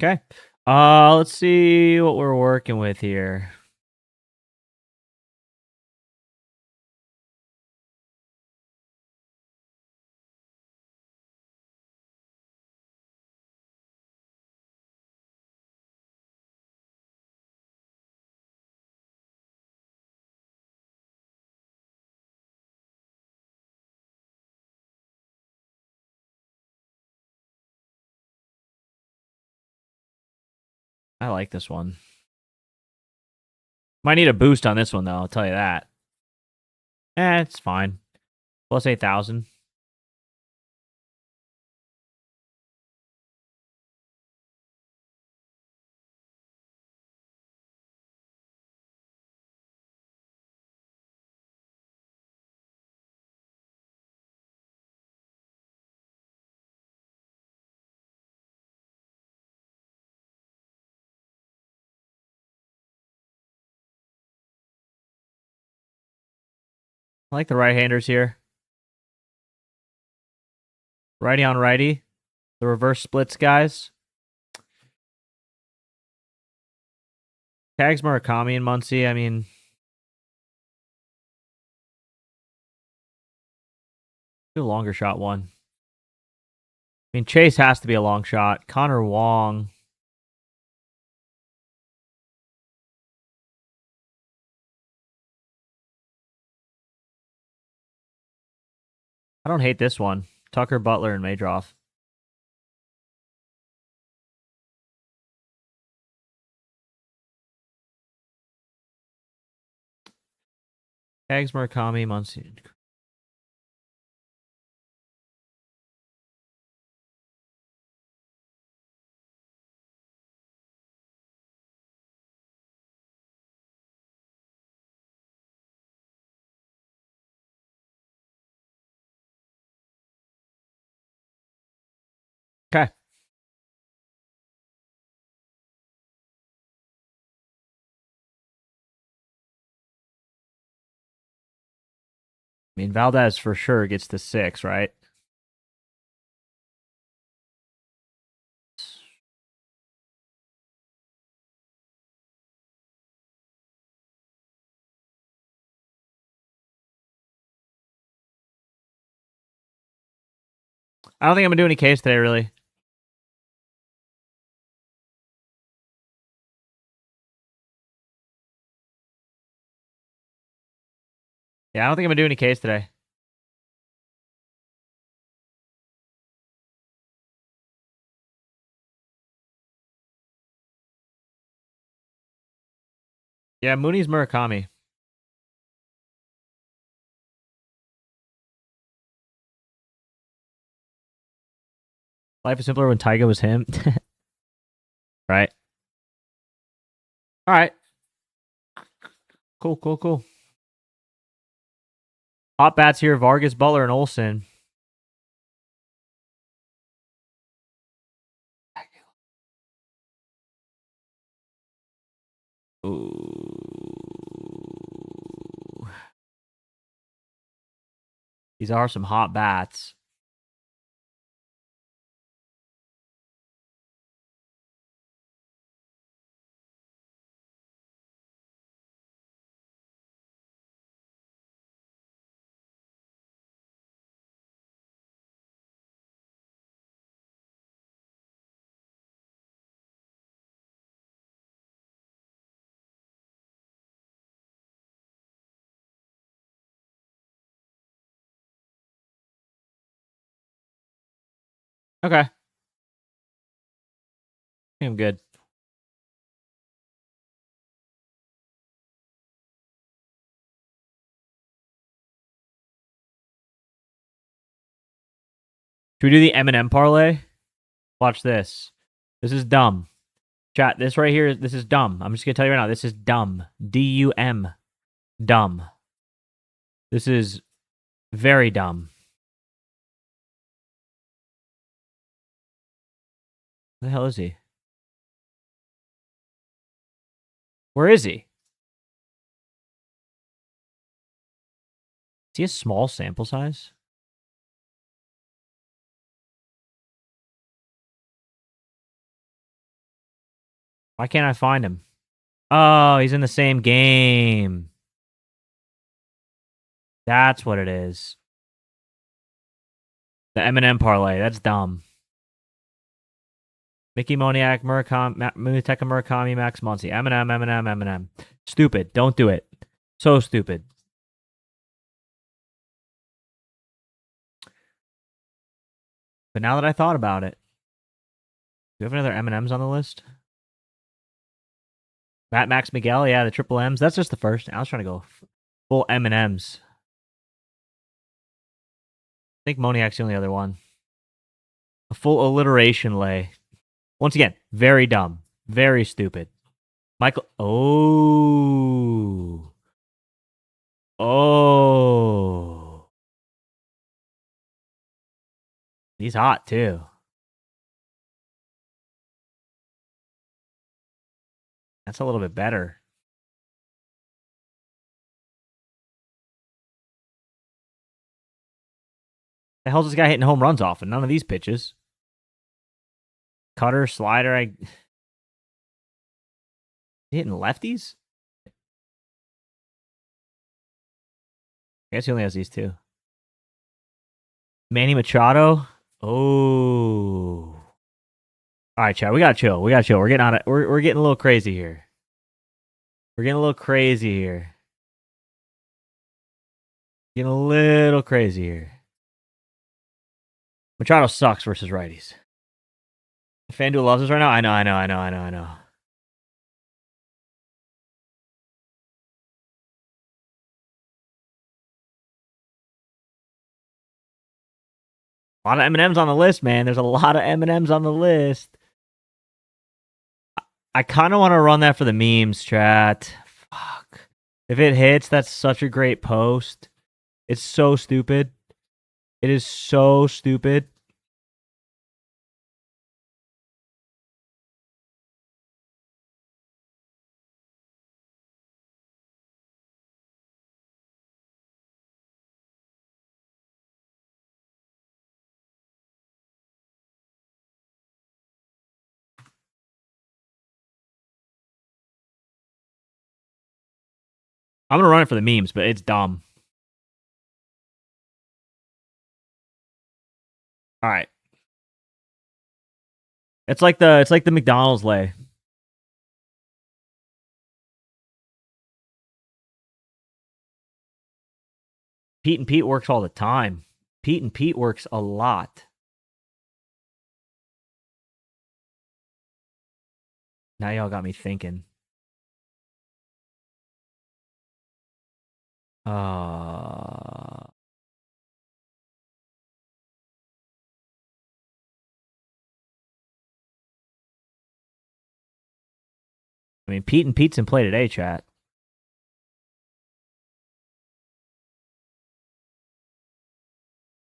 Okay. Let's see what we're working with here. I like this one. Might need a boost on this one, though. I'll tell you that. It's fine. Plus 8,000. I like the right-handers here. Righty on righty. The reverse splits, guys. Tags Murakami and Muncie. I mean, do a longer shot one. I mean, Chase has to be a long shot. Connor Wong. I don't hate this one. Tucker, Butler, and Maydroff. Tags Murakami, Muncie. Okay. I mean, Valdez for sure gets to 6, right? I don't think I'm gonna do any case today, really. Yeah, I don't think I'm gonna do any case today. Yeah, Mooney's Murakami. Life is simpler when Taiga was him. Right. All right. Cool, cool, cool. Hot bats here: Vargas, Butler, and Olsen. Ooh. These are some hot bats. Okay. I'm good. Should we do the M&M parlay? Watch this. This is dumb. Chat, this right here, this is dumb. I'm just going to tell you right now, this is dumb. D-U-M. Dumb. This is very dumb. Where the hell is he? Where is he? Is he a small sample size? Why can't I find him? Oh, he's in the same game. That's what it is. The M&M parlay. That's dumb. Mickey Moniak, Muniteka Murakami, Max Muncy. M&M. Stupid. Don't do it. So stupid. But now that I thought about it, do you have any other M&Ms on the list? Max Miguel, yeah, the triple M's. That's just the first. I was trying to go full M&Ms. I think Moniak's the only other one. A full alliteration lay. Once again, very dumb. Very stupid. Michael. Oh. Oh. He's hot, too. That's a little bit better. The hell's this guy hitting home runs off? And none of these pitches. Cutter, slider. Hitting lefties? I guess he only has these two. Manny Machado. Oh. All right, Chad. We gotta chill. We're getting on it. We're getting a little crazy here. Getting a little crazy here. Machado sucks versus righties. FanDuel loves us right now. I know. A lot of M&Ms on the list, man. There's a lot of M&Ms on the list. I kind of want to run that for the memes, chat. Fuck. If it hits, that's such a great post. It's so stupid. It is so stupid. I'm going to run it for the memes, but it's dumb. All right. It's like the McDonald's lay. Pete and Pete works all the time. Pete and Pete works a lot. Now y'all got me thinking. I mean, Pete and Pete's in play today, chat.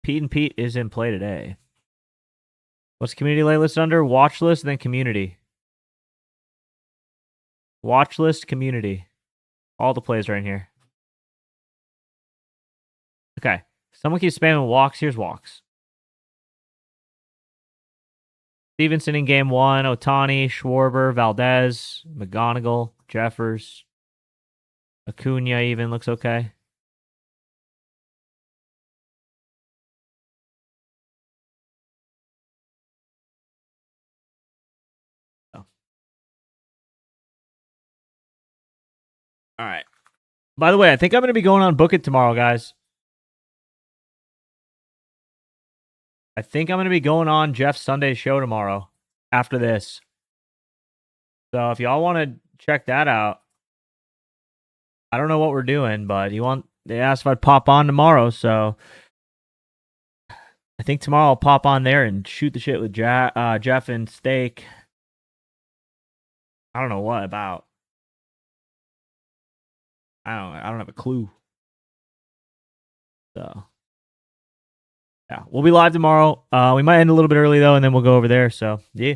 Pete and Pete is in play today. What's community lay listed under? Watch list, then community. Watch list, community. All the plays are in here. Okay. Someone keeps spamming walks. Here's walks. Stevenson in game 1. Ohtani, Schwarber, Valdez, McGonigal, Jeffers. Acuna even looks okay. Oh. All right. By the way, I think I'm going to be going on Book It tomorrow, guys. I think I'm going to be going on Jeff's Sunday show tomorrow after this. So if y'all want to check that out, I don't know what we're doing, but they asked if I'd pop on tomorrow, so I think tomorrow I'll pop on there and shoot the shit with Jeff and Steak. I don't know what about. I don't have a clue. So yeah, we'll be live tomorrow. We might end a little bit early though, and then we'll go over there. So yeah,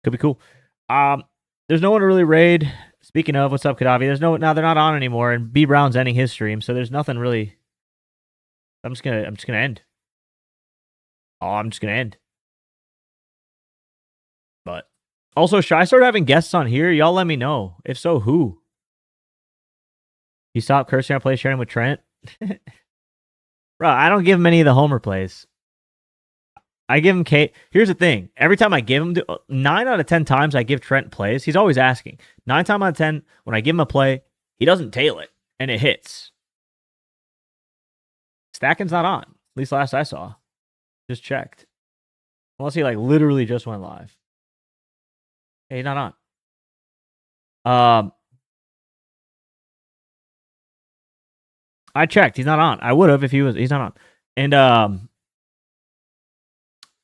could be cool. There's no one to really raid. Speaking of, what's up, Kadavi? They're not on anymore, and B Brown's ending his stream, so there's nothing really. I'm just gonna end. Oh, I'm just gonna end. But also, should I start having guests on here? Y'all let me know. If so, who? You stop cursing on play sharing with Trent? Bro, I don't give him any of the homer plays. I give him Kate. Here's the thing. Every time I give him 9 out of 10 times I give Trent plays, he's always asking. 9 times out of 10, when I give him a play, he doesn't tail it, and it hits. Stacking's not on. At least last I saw. Just checked. Unless he literally just went live. Hey, he's not on. I checked. He's not on. I would have if he was. He's not on. And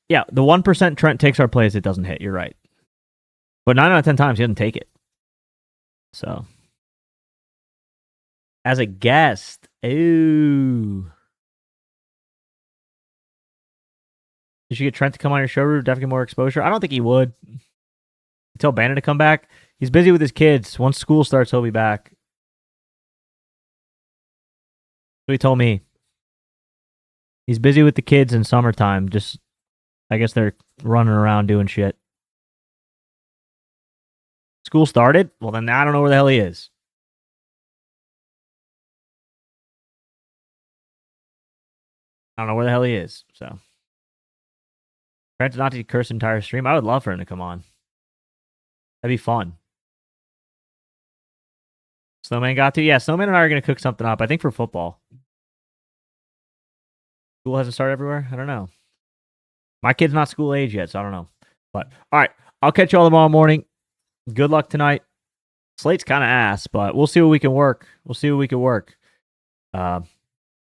yeah, the 1% Trent takes our plays, it doesn't hit. You're right. But 9 out of 10 times he doesn't take it. So as a guest, ooh. You should get Trent to come on your show, definitely get more exposure. I don't think he would. Tell Bannon to come back. He's busy with his kids. Once school starts, he'll be back. So he told me. He's busy with the kids in summertime. Just, I guess they're running around doing shit. School started? Well, then I don't know where the hell he is. I don't know where the hell he is. So, Trent not to curse entire stream. I would love for him to come on. That'd be fun. Snowman got to? Yeah, Snowman and I are going to cook something up. I think for football. School hasn't started everywhere? I don't know. My kid's not school age yet, so I don't know. But, all right. I'll catch you all tomorrow morning. Good luck tonight. Slate's kind of ass, but we'll see what we can work.